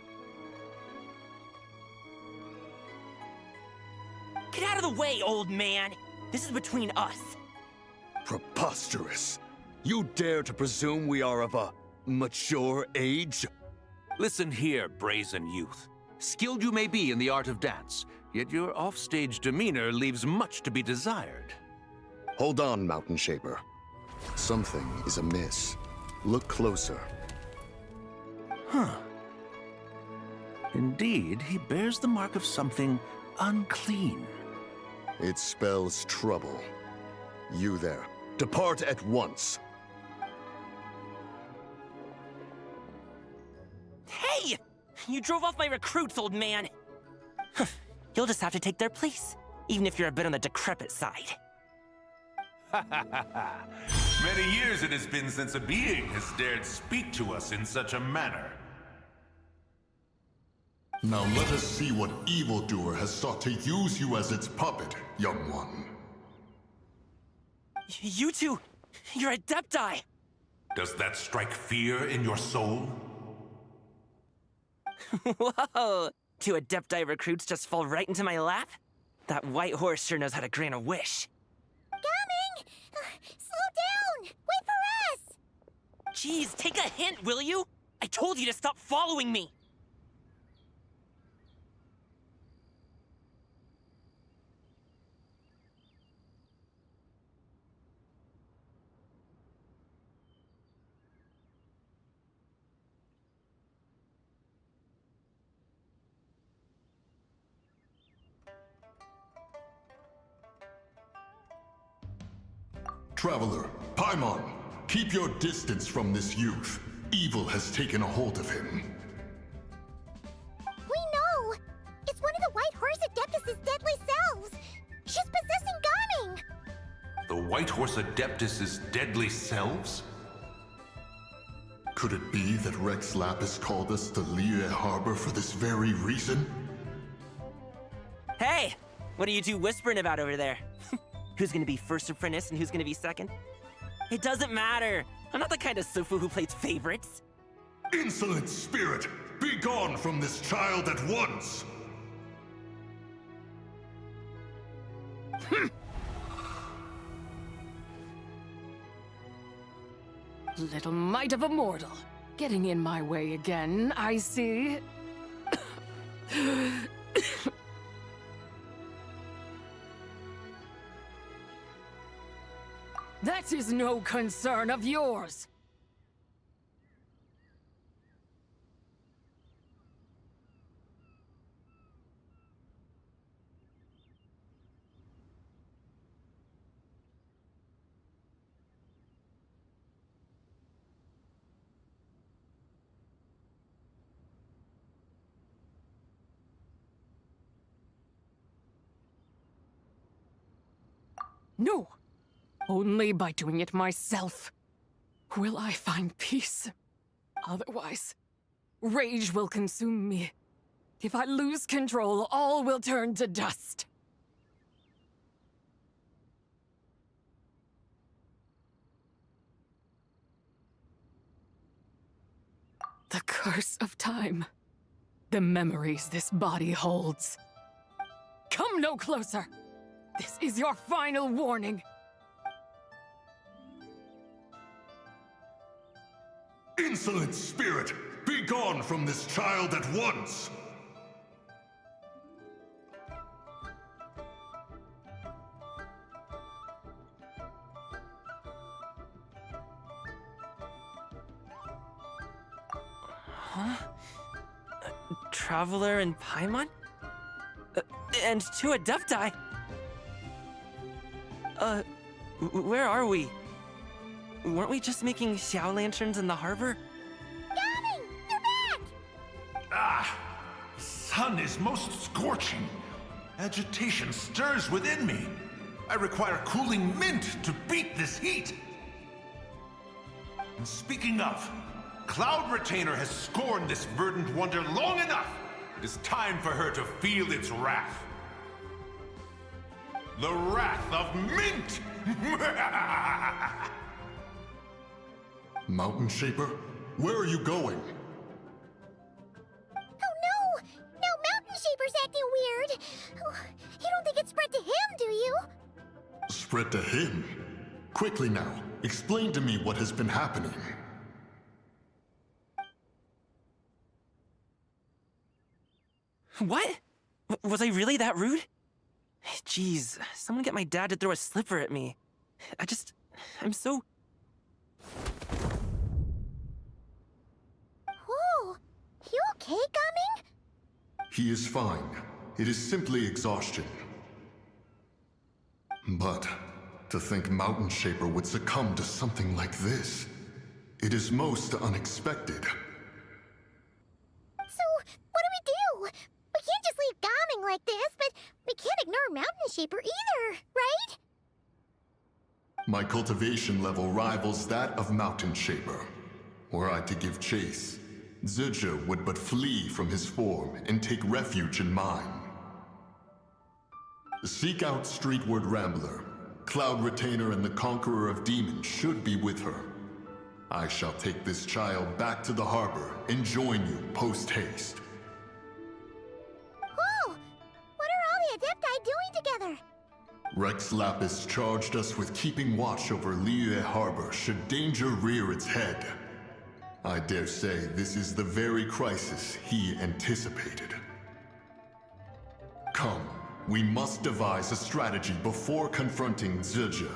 Get out of the way, old man! This is between us. Preposterous. You dare to presume we are of a mature age? Listen here, brazen youth. Skilled you may be in the art of dance, yet your offstage demeanor leaves much to be desired. Hold on, Mountain Shaper. Something is amiss. Look closer. Huh. Indeed, he bears the mark of something unclean. It spells trouble. You there, depart at once. Hey! You drove off my recruits, old man! You'll just have to take their place, even if you're a bit on the decrepit side. Many years it has been since a being has dared speak to us in such a manner. Now let us see what evildoer has sought to use you as its puppet, young one. You two, you're Adepti! Does that strike fear in your soul? Whoa! Two Adepti recruits just fall right into my lap? That white horse sure knows how to grant a wish. Coming! Slow down! Wait for Jeez, take a hint, will you? I told you to stop following me! Traveler, Paimon, keep your distance from this youth. Evil has taken a hold of him. We know! It's one of the White Horse Adeptus' deadly selves! She's possessing Gaming! The White Horse Adeptus' deadly selves? Could it be that Rex Lapis called us to Liyue Harbor for this very reason? Hey! What are you two whispering about over there? Who's gonna be first apprentice and who's gonna be second? It doesn't matter! I'm not the kind of Sufu who plays favorites. Insolent spirit! Be gone from this child at once! Little mite of a mortal. Getting in my way again, I see. That is no concern of yours. No. Only by doing it myself will I find peace. Otherwise, rage will consume me. If I lose control, all will turn to dust. The curse of time. The memories this body holds. Come no closer! This is your final warning. Insolent spirit! Be gone from this child at once! Huh? Traveler and Paimon? And two Adepti? Where are we? Weren't we just making Xiao lanterns in the harbor? Gaming! You're back! Ah! Sun is most scorching. Agitation stirs within me. I require cooling mint to beat this heat. And speaking of, Cloud Retainer has scorned this verdant wonder long enough. It is time for her to feel its wrath. The wrath of Mint! Mountain Shaper, where are you going? Oh no! Now Mountain Shaper's acting weird! Oh, you don't think it's spread to him, do you? Spread to him? Quickly now, explain to me what has been happening. What? Was I really that rude? Jeez, someone get my dad to throw a slipper at me. I'm so... Whoa! You okay, Gaming? He is fine. It is simply exhaustion. But to think Mountain Shaper would succumb to something like this, it is most unexpected. So, what do? We can't just leave Gaming like this, but we can't ignore Mountain Shaper either, right? My cultivation level rivals that of Mountain Shaper. Were I to give chase, Zizha would but flee from his form and take refuge in mine. Seek out Streetward Rambler. Cloud Retainer and the Conqueror of Demons should be with her. I shall take this child back to the harbor and join you post-haste. Whoa! What are all the Adepti doing together? Rex Lapis charged us with keeping watch over Liyue Harbor should danger rear its head. I dare say this is the very crisis he anticipated. Come, we must devise a strategy before confronting Zizha.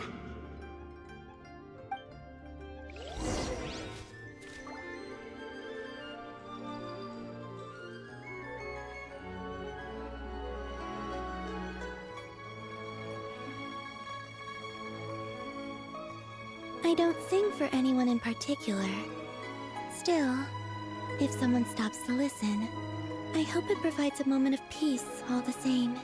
I don't sing for anyone in particular. Still, if someone stops to listen, I hope it provides a moment of peace all the same.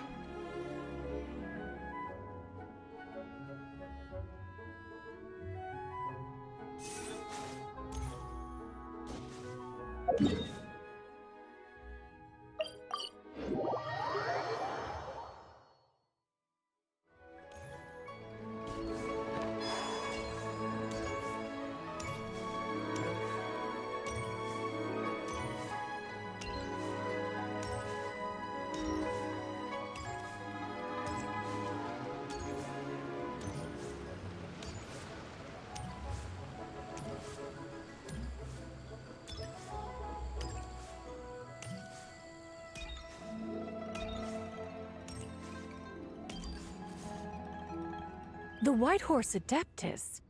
The White Horse Adeptus?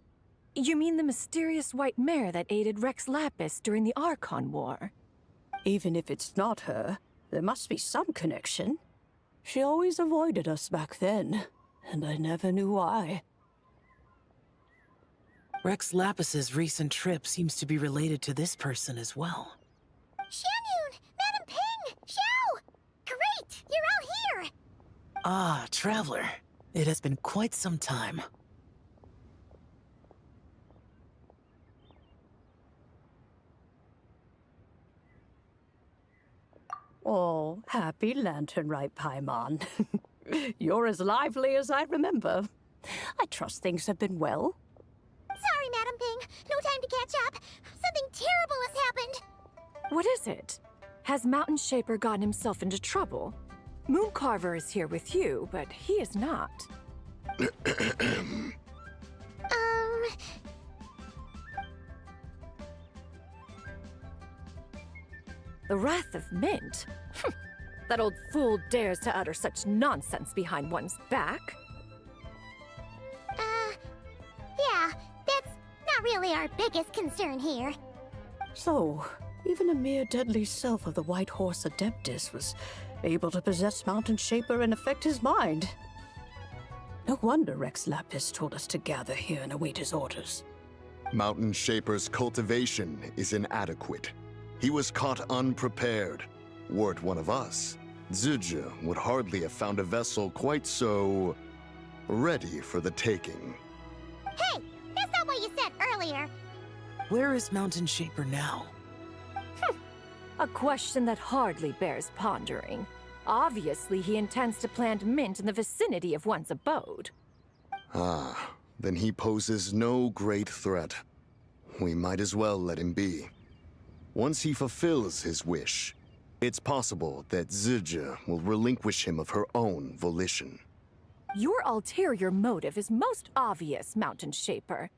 You mean the mysterious white mare that aided Rex Lapis during the Archon War? Even if it's not her, there must be some connection. She always avoided us back then, and I never knew why. Rex Lapis's recent trip seems to be related to this person as well. Xianyun! Madam Ping! Xiao! Great! You're out here! Ah, Traveler. It has been quite some time. Oh, happy lantern right, Paimon. You're as lively as I remember. I trust things have been well. Sorry, Madam Ping. No time to catch up. Something terrible has happened. What is it? Has Mountain Shaper gotten himself into trouble? Mooncarver is here with you, but he is not. The Wrath of Mint? That old fool dares to utter such nonsense behind one's back. Yeah, that's not really our biggest concern here. So, even a mere deadly self of the White Horse Adeptus was able to possess Mountain Shaper and affect his mind. No wonder Rex Lapis told us to gather here and await his orders. Mountain Shaper's cultivation is inadequate. He was caught unprepared. Were it one of us, Zizha would hardly have found a vessel quite so ready for the taking. Hey, that's not what you said earlier. Where is Mountain Shaper now? A question that hardly bears pondering. Obviously, he intends to plant mint in the vicinity of one's abode. Ah, then he poses no great threat. We might as well let him be. Once he fulfills his wish, it's possible that Zizha will relinquish him of her own volition. Your ulterior motive is most obvious, Mountain Shaper.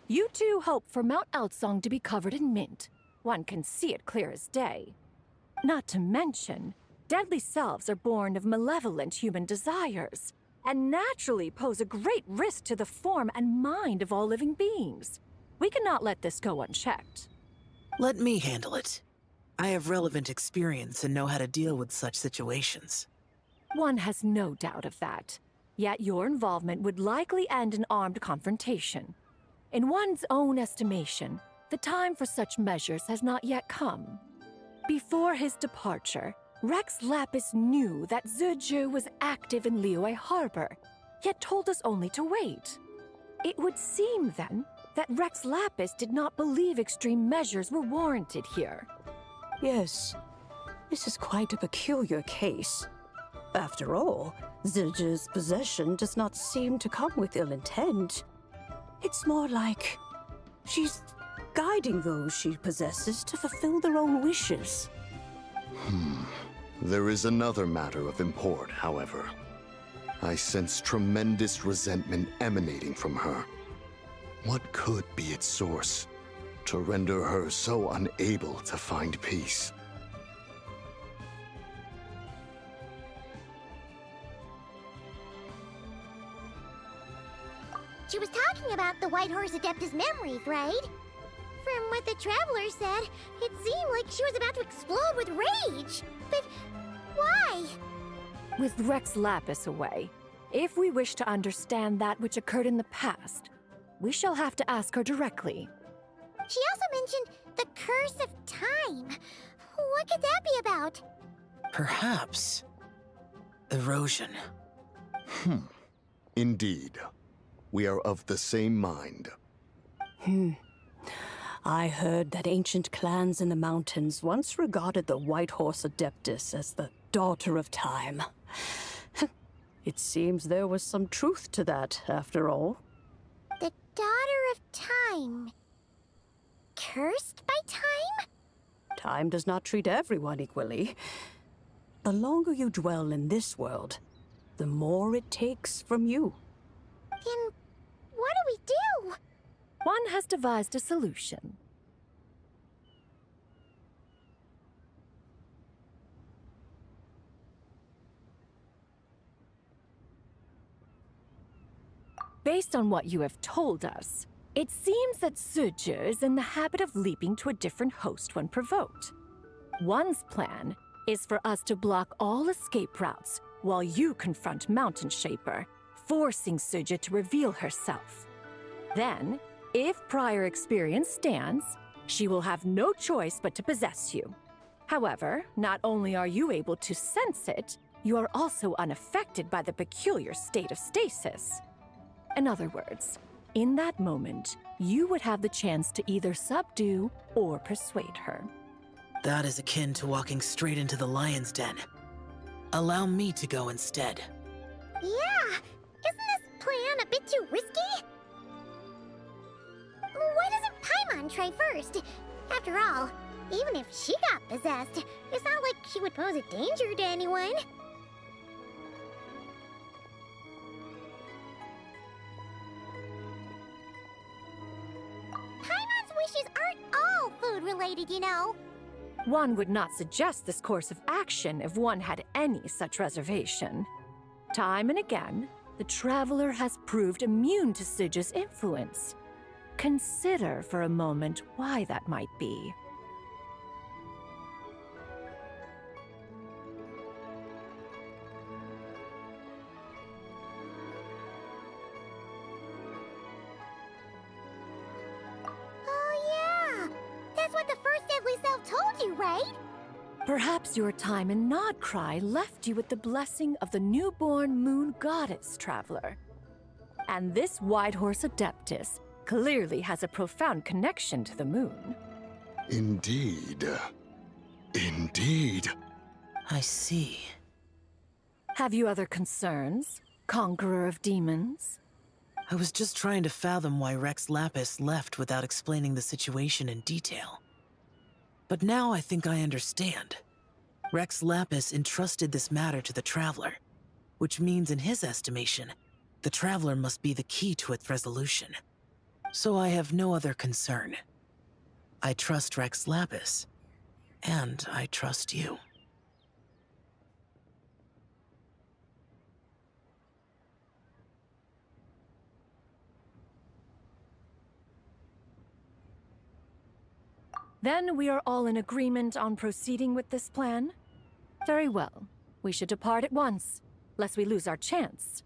You two hope for Mount Eltsong to be covered in mint. One can see it clear as day. Not to mention, deadly selves are born of malevolent human desires, and naturally pose a great risk to the form and mind of all living beings. We cannot let this go unchecked. Let me handle it. I have relevant experience and know how to deal with such situations. One has no doubt of that. Yet your involvement would likely end in armed confrontation. In one's own estimation, the time for such measures has not yet come. Before his departure, Rex Lapis knew that Zizha was active in Liyue Harbor, yet told us only to wait. It would seem, then, that Rex Lapis did not believe extreme measures were warranted here. Yes, this is quite a peculiar case. After all, Zizha's possession does not seem to come with ill intent. It's more like she's guiding those she possesses to fulfill their own wishes. There is another matter of import, however. I sense tremendous resentment emanating from her. What could be its source? to render her so unable to find peace. She was talking about the White Horse Adeptus memories, right? From what the Traveler said, it seemed like she was about to explode with rage. But why? With Rex Lapis away, if we wish to understand that which occurred in the past, we shall have to ask her directly. She also mentioned the Curse of Time. What could that be about? Perhaps erosion. Indeed. We are of the same mind. I heard that ancient clans in the mountains once regarded the White Horse Adeptus as the daughter of time. It seems there was some truth to that, after all. The Daughter of Time. Cursed by time? Time does not treat everyone equally. The longer you dwell in this world, the more it takes from you. Then what do we do? One has devised a solution. Based on what you have told us, it seems that Suju is in the habit of leaping to a different host when provoked. One's plan is for us to block all escape routes while you confront Mountain Shaper, forcing Suju to reveal herself. Then, if prior experience stands, she will have no choice but to possess you. However, not only are you able to sense it, you are also unaffected by the peculiar state of stasis. In other words, in that moment, you would have the chance to either subdue or persuade her. That is akin to walking straight into the lion's den. Allow me to go instead. Yeah! Isn't this plan a bit too risky? Why doesn't Paimon try first? After all, even if she got possessed, it's not like she would pose a danger to anyone. Paimon's wishes aren't all food-related, you know. One would not suggest this course of action if one had any such reservation. Time and again, the Traveler has proved immune to Suju's influence. Consider for a moment why that might be. Oh yeah! That's what the first Deadly Self told you, right? Perhaps your time in Nodcry left you with the blessing of the newborn moon goddess, Traveler. And this White Horse Adeptus clearly has a profound connection to the moon. Indeed. Indeed. I see. Have you other concerns, Conqueror of Demons? I was just trying to fathom why Rex Lapis left without explaining the situation in detail. But now I think I understand. Rex Lapis entrusted this matter to the Traveler, which means in his estimation, the Traveler must be the key to its resolution. So I have no other concern. I trust Rex Lapis, and I trust you. Then we are all in agreement on proceeding with this plan? Very well. We should depart at once, lest we lose our chance.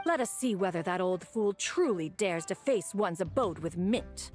Let us see whether that old fool truly dares to face one's abode with Mint.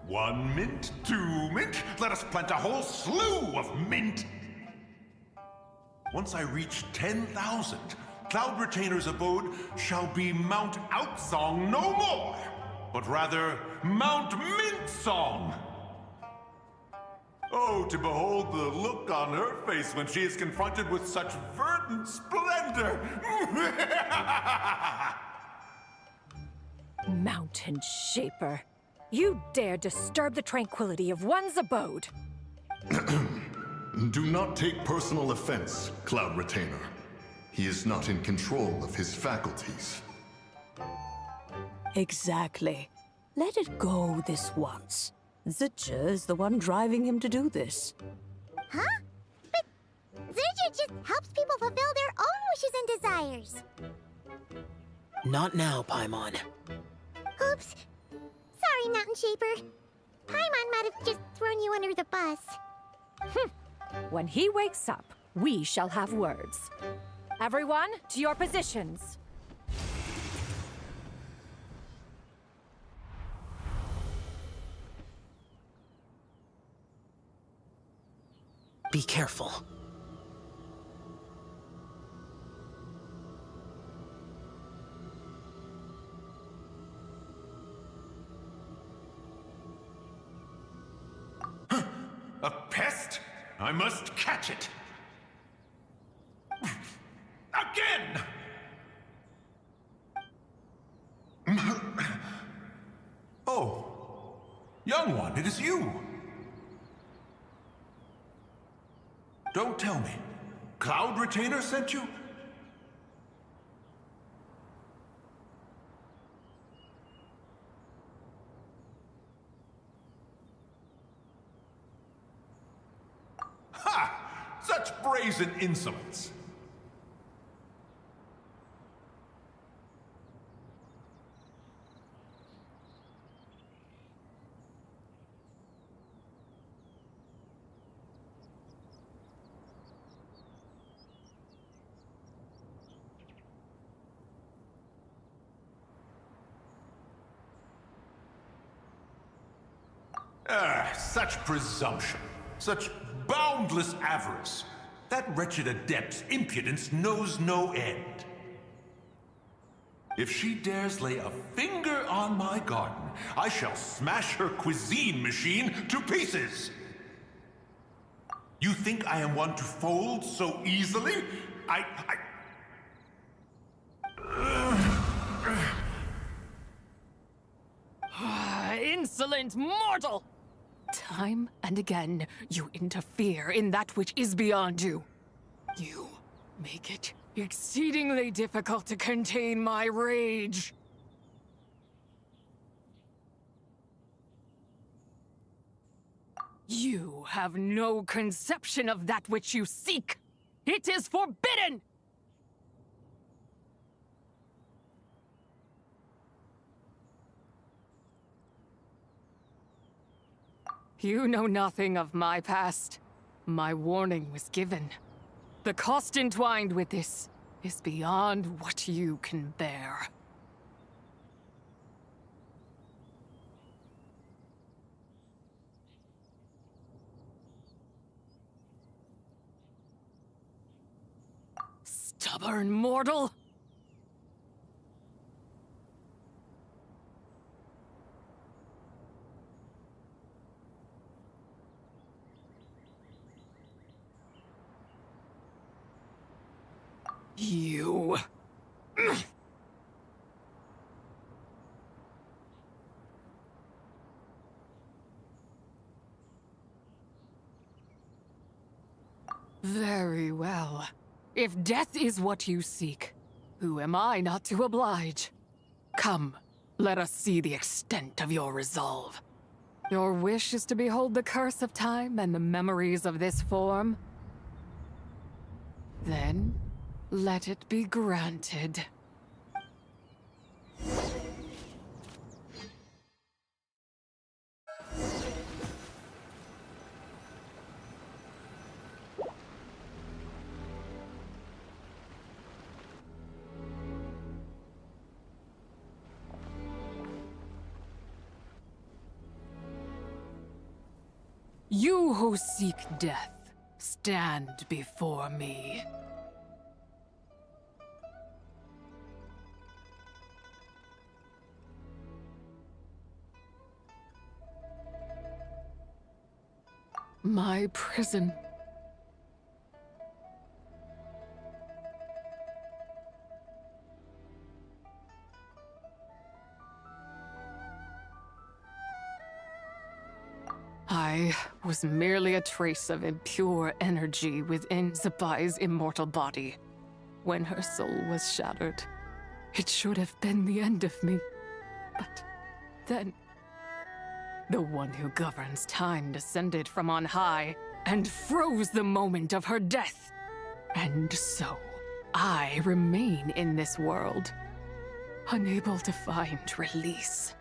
One mint, two mint, let us plant a whole slew of mint. Once I reach 10,000, Cloud Retainer's abode shall be Mount Outsong no more, but rather Mount Mintsong. Oh, to behold the look on her face when she is confronted with such verdant splendor! Mountain Shaper, you dare disturb the tranquility of one's abode. Do not take personal offense, Cloud Retainer. He is not in control of his faculties. Exactly. Let it go this once. Zidja is the one driving him to do this. Huh? But Zidja just helps people fulfill their own wishes and desires. Not now, Paimon. Oops. Sorry, Mountain Shaper. Paimon might have just thrown you under the bus. When he wakes up, we shall have words. Everyone, to your positions. Be careful. A pest? I must catch it! Again! Oh, young one, it is you! Don't tell me. Cloud Retainer sent you? Ha! Such brazen insolence! Such presumption, such boundless avarice. That wretched adept's impudence knows no end. If she dares lay a finger on my garden, I shall smash her cuisine machine to pieces! You think I am one to fold so easily? Insolent mortal! Time and again, you interfere in that which is beyond you. You make it exceedingly difficult to contain my rage. You have no conception of that which you seek. It is forbidden! You know nothing of my past. My warning was given. The cost entwined with this is beyond what you can bear. Stubborn mortal! You... Very well. If death is what you seek, who am I not to oblige? Come, let us see the extent of your resolve. Your wish is to behold the curse of time and the memories of this form? Then, let it be granted. You who seek death, stand before me. My prison. I was merely a trace of impure energy within Zabai's immortal body. When her soul was shattered, it should have been the end of me. But then, the one who governs time descended from on high and froze the moment of her death. And so, I remain in this world, unable to find release.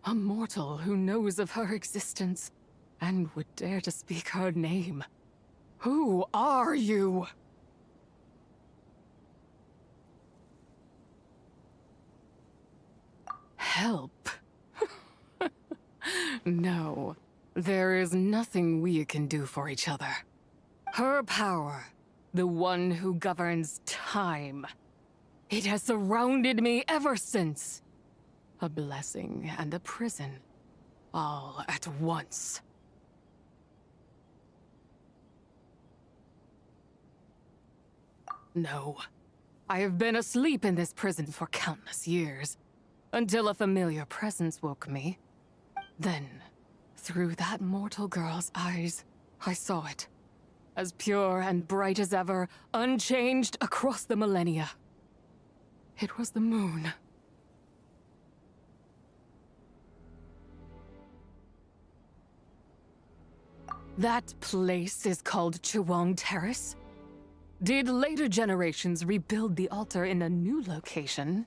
A mortal who knows of her existence and would dare to speak her name. Who are you? Help? No, there is nothing we can do for each other. Her power, the one who governs time, it has surrounded me ever since. A blessing and a prison, all at once. No, I have been asleep in this prison for countless years, until a familiar presence woke me. Then, through that mortal girl's eyes, I saw it, as pure and bright as ever, unchanged across the millennia. It was the moon. That place is called Chuang Terrace. Did later generations rebuild the altar in a new location?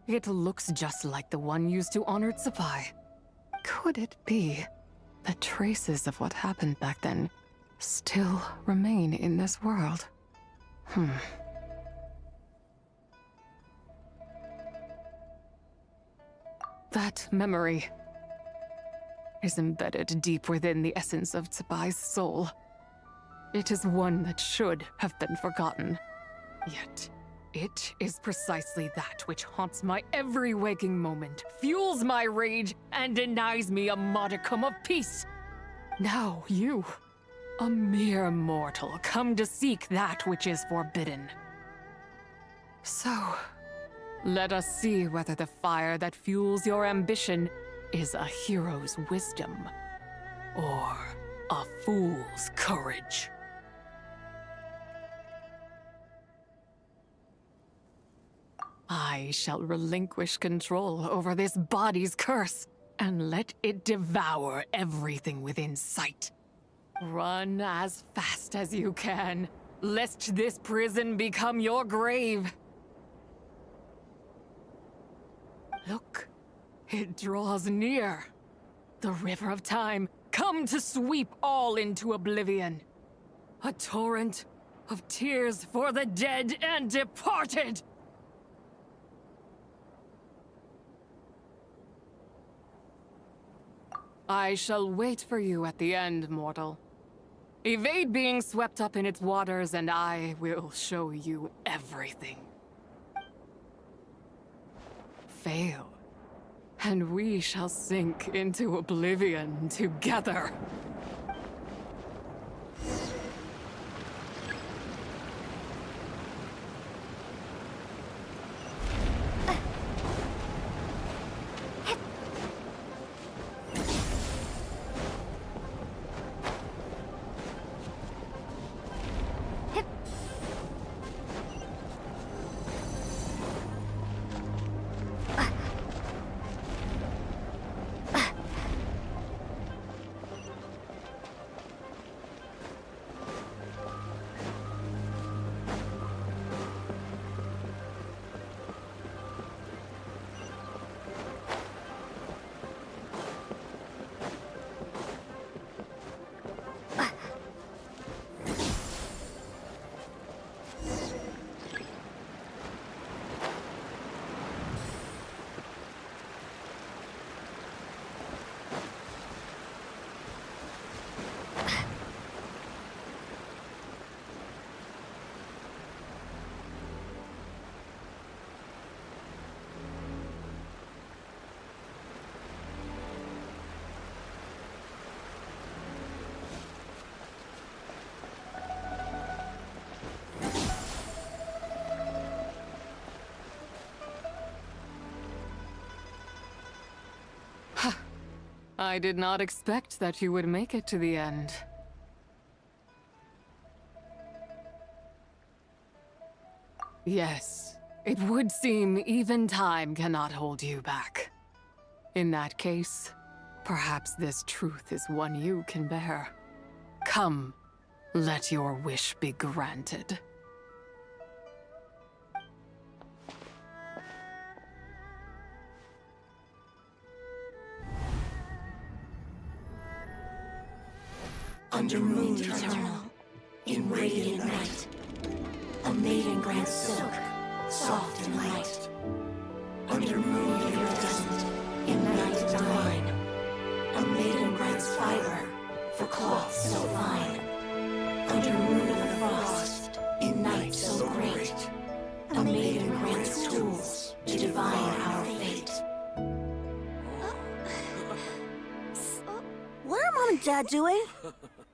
It looks just like the one used to honor Zabai. Could it be that traces of what happened back then still remain in this world? That memory is embedded deep within the essence of Zabai's soul. It is one that should have been forgotten. Yet, it is precisely that which haunts my every waking moment, fuels my rage, and denies me a modicum of peace. Now you, a mere mortal, come to seek that which is forbidden. So, let us see whether the fire that fuels your ambition is a hero's wisdom, or a fool's courage. I shall relinquish control over this body's curse, and let it devour everything within sight. Run as fast as you can, lest this prison become your grave. Look. It draws near. The river of time, come to sweep all into oblivion. A torrent of tears for the dead and departed. I shall wait for you at the end, mortal. Evade being swept up in its waters, and I will show you everything. Fail. And we shall sink into oblivion together. I did not expect that you would make it to the end. Yes, it would seem even time cannot hold you back. In that case, perhaps this truth is one you can bear. Come, let your wish be granted. Under moon eternal, in radiant night, a maiden grants silk, soft and light. Under moon iridescent, in night divine, a maiden grants fiber for cloth so fine. Under moon of frost, in night so great, a maiden grants tools to divine our fate. What are Mom and Dad doing?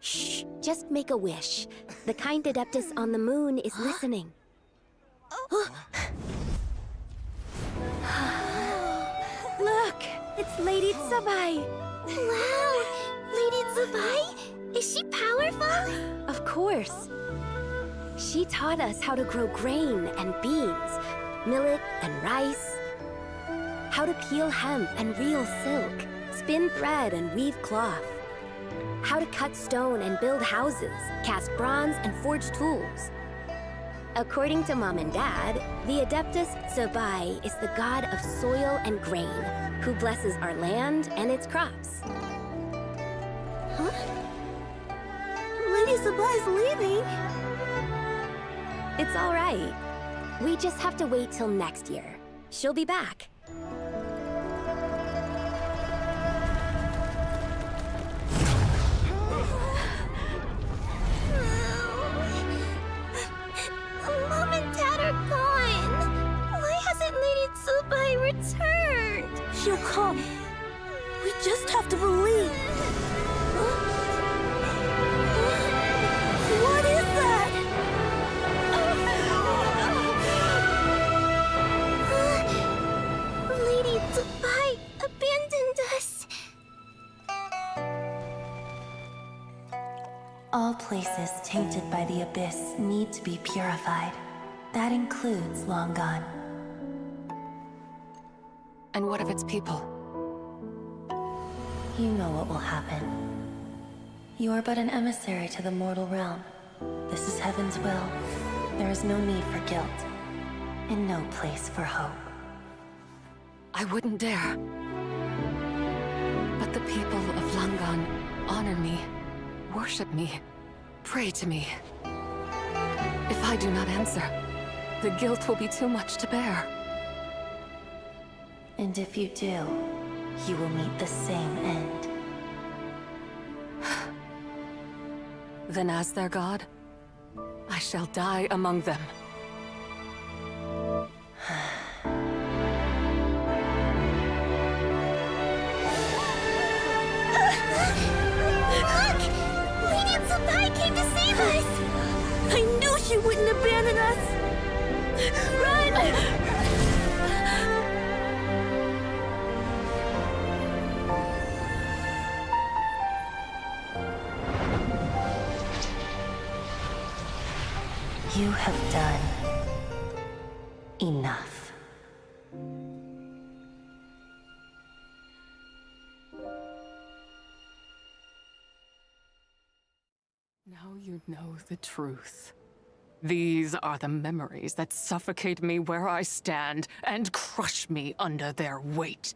Shh, just make a wish. The kind Adeptus on the moon is listening. Look, it's Lady Tsubai. Wow, Lady Tsubai? Is she powerful? Of course. She taught us how to grow grain and beans, millet and rice, how to peel hemp and reel silk, spin thread and weave cloth, how to cut stone and build houses, cast bronze and forge tools. According to Mom and Dad, the Adeptus Tsubai is the god of soil and grain, who blesses our land and its crops. Huh? Lady Tsubai's leaving. It's all right. We just have to wait till next year. She'll be back. Mom and Dad are gone. Why hasn't Lady Tsubai returned? She'll come. We just have to believe. What is that? Lady Tsubai abandoned us. All places tainted by the abyss need to be purified. That includes Long Gone. And what of its people? You know what will happen. You are but an emissary to the mortal realm. This is Heaven's will. There is no need for guilt, and no place for hope. I wouldn't dare. But the people of Langan honor me, worship me, pray to me. If I do not answer, the guilt will be too much to bear. And if you do, you will meet the same end. Then as their god, I shall die among them. Look! Lady Tsubai came to save us! I knew she wouldn't abandon us! Run! You have done enough. Now you know the truth. These are the memories that suffocate me where I stand and crush me under their weight.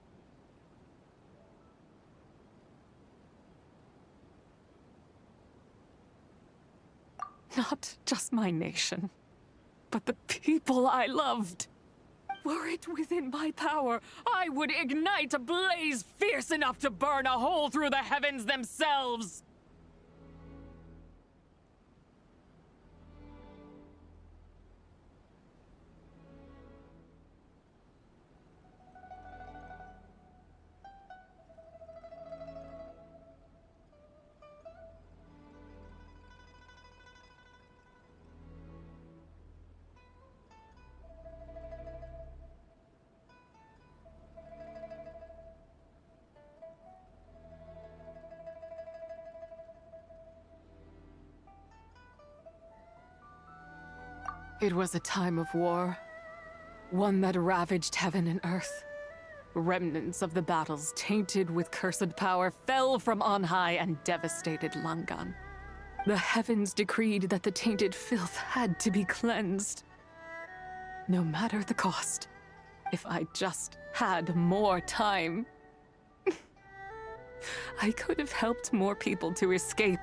Not just my nation, but the people I loved. Were it within my power, I would ignite a blaze fierce enough to burn a hole through the heavens themselves. It was a time of war, one that ravaged heaven and earth. Remnants of the battles tainted with cursed power fell from on high and devastated Langan. The heavens decreed that the tainted filth had to be cleansed. No matter the cost, if I just had more time, I could have helped more people to escape.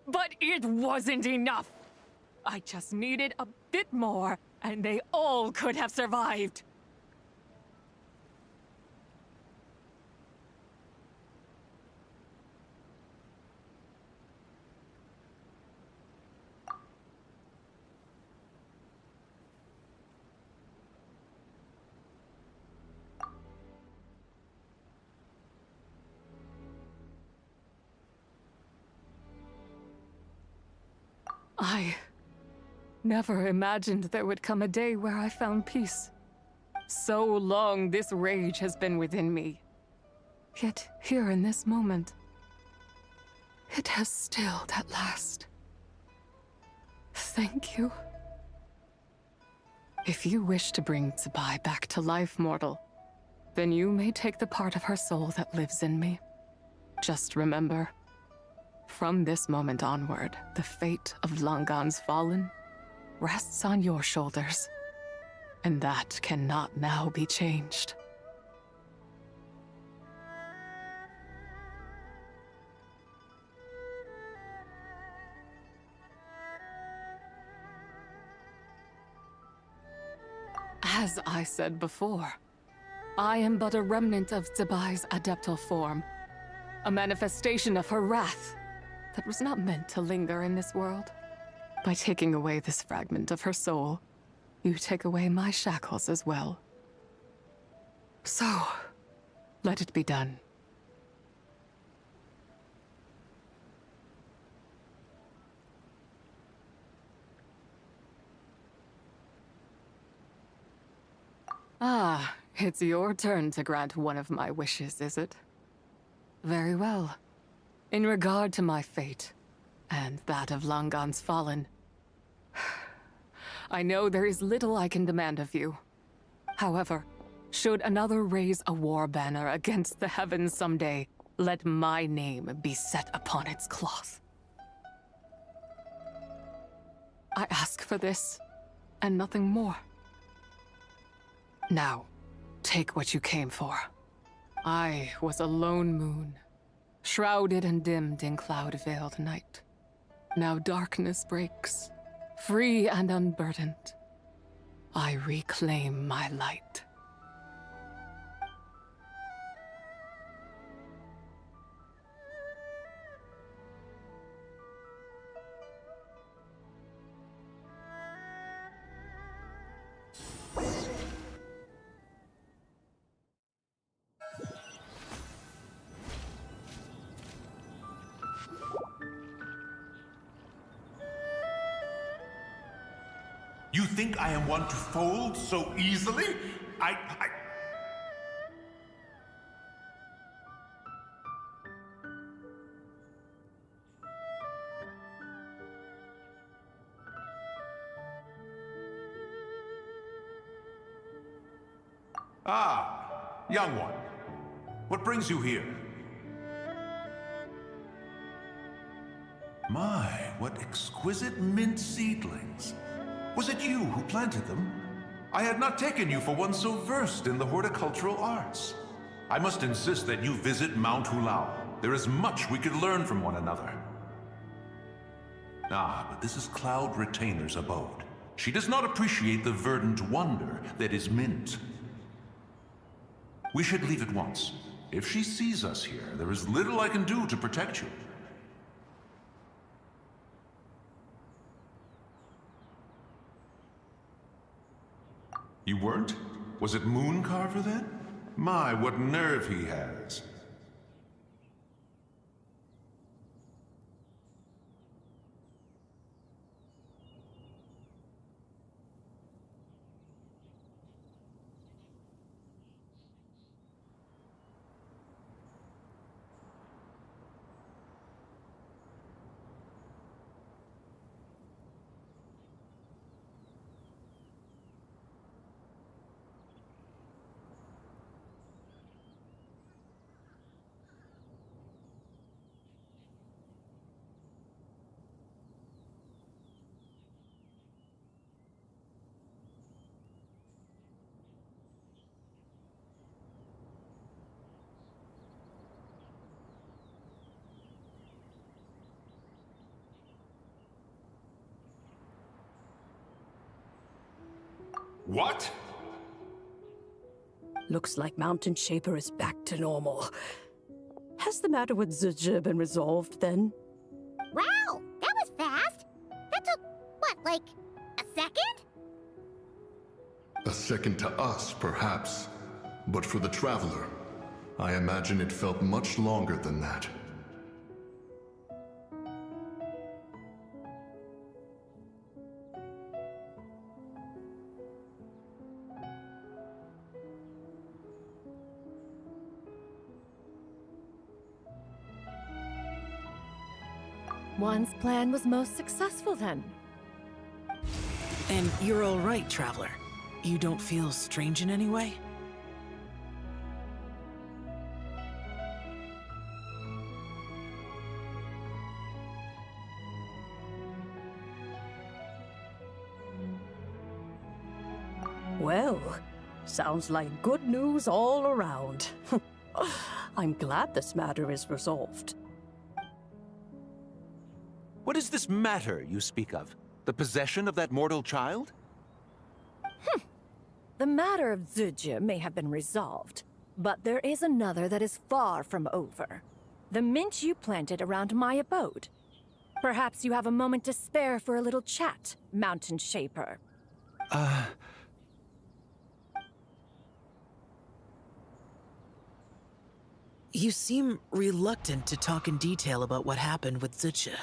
But it wasn't enough. I just needed a bit more, and they all could have survived. I never imagined there would come a day where I found peace. So long this rage has been within me. Yet here in this moment, it has stilled at last. Thank you. If you wish to bring Tsubai back to life, mortal, then you may take the part of her soul that lives in me. Just remember, from this moment onward, the fate of Langan's fallen rests on your shoulders, and that cannot now be changed. As I said before, I am but a remnant of Tsubai's adeptal form, a manifestation of her wrath that was not meant to linger in this world. By taking away this fragment of her soul, you take away my shackles as well. So, let it be done. Ah, it's your turn to grant one of my wishes, is it? Very well. In regard to my fate, and that of Langan's fallen, I know there is little I can demand of you. However, should another raise a war banner against the heavens someday, let my name be set upon its cloth. I ask for this, and nothing more. Now, take what you came for. I was a lone moon, shrouded and dimmed in cloud-veiled night. Now darkness breaks, free and unburdened. I reclaim my light. You think I am one to fold so easily? Ah, young one. What brings you here? My, what exquisite mint seedlings. Was it you who planted them? I had not taken you for one so versed in the horticultural arts. I must insist that you visit Mount Hulao. There is much we could learn from one another. Ah, but this is Cloud Retainer's abode. She does not appreciate the verdant wonder that is mint. We should leave at once. If she sees us here, there is little I can do to protect you. You weren't? Was it Mooncarver then? My, what nerve he has. What? Looks like Mountain Shaper is back to normal. Has the matter with Zizha been resolved then? Wow, that was fast. That took, what, like, a second? A second to us, perhaps. But for the Traveler, I imagine it felt much longer than that. One's plan was most successful then. And you're all right, Traveler. You don't feel strange in any way? Well, sounds like good news all around. I'm glad this matter is resolved. What is this matter you speak of? The possession of that mortal child? The matter of Zizha may have been resolved, but there is another that is far from over. The mint you planted around my abode. Perhaps you have a moment to spare for a little chat, Mountain Shaper. You seem reluctant to talk in detail about what happened with Zizha.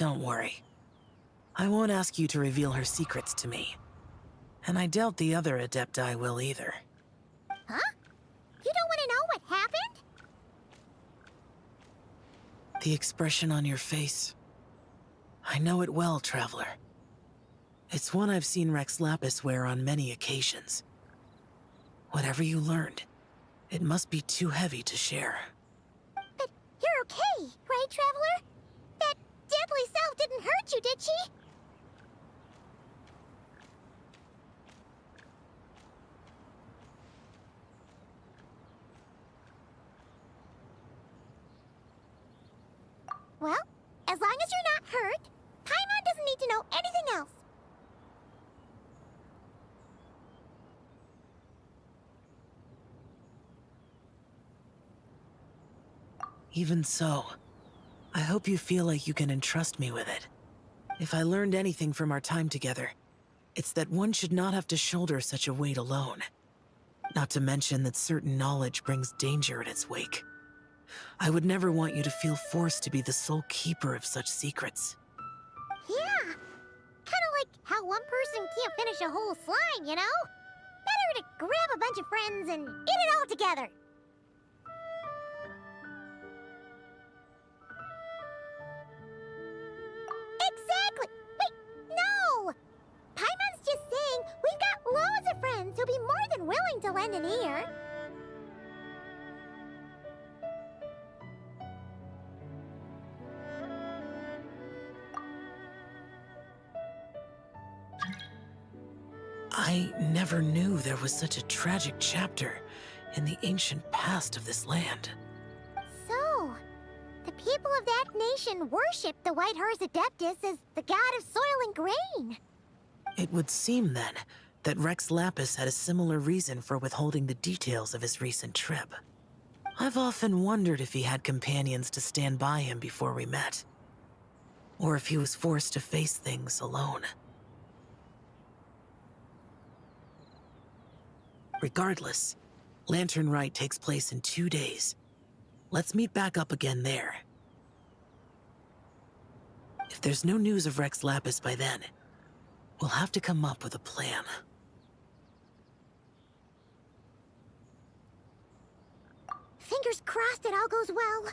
Don't worry. I won't ask you to reveal her secrets to me. And I doubt the other Adepti will either. Huh? You don't want to know what happened? The expression on your face. I know it well, Traveler. It's one I've seen Rex Lapis wear on many occasions. Whatever you learned, it must be too heavy to share. But you're okay, right, Traveler? That deadly self didn't hurt you, did she? Well, as long as you're not hurt, Paimon doesn't need to know anything else. Even so, I hope you feel like you can entrust me with it. If I learned anything from our time together, it's that one should not have to shoulder such a weight alone. Not to mention that certain knowledge brings danger in its wake. I would never want you to feel forced to be the sole keeper of such secrets. Yeah, kind of like how one person can't finish a whole slime, you know? Better to grab a bunch of friends and eat it all together. Exactly! Wait, no! Paimon's just saying we've got loads of friends who'll be more than willing to lend an ear. I never knew there was such a tragic chapter in the ancient past of this land. So, the people of that nation worship the White Horse Adeptus as the god of soil and grain. It would seem, then, that Rex Lapis had a similar reason for withholding the details of his recent trip. I've often wondered if he had companions to stand by him before we met. Or if he was forced to face things alone. Regardless, Lantern Rite takes place in 2 days. Let's meet back up again there. If there's no news of Rex Lapis by then, we'll have to come up with a plan. Fingers crossed it all goes well.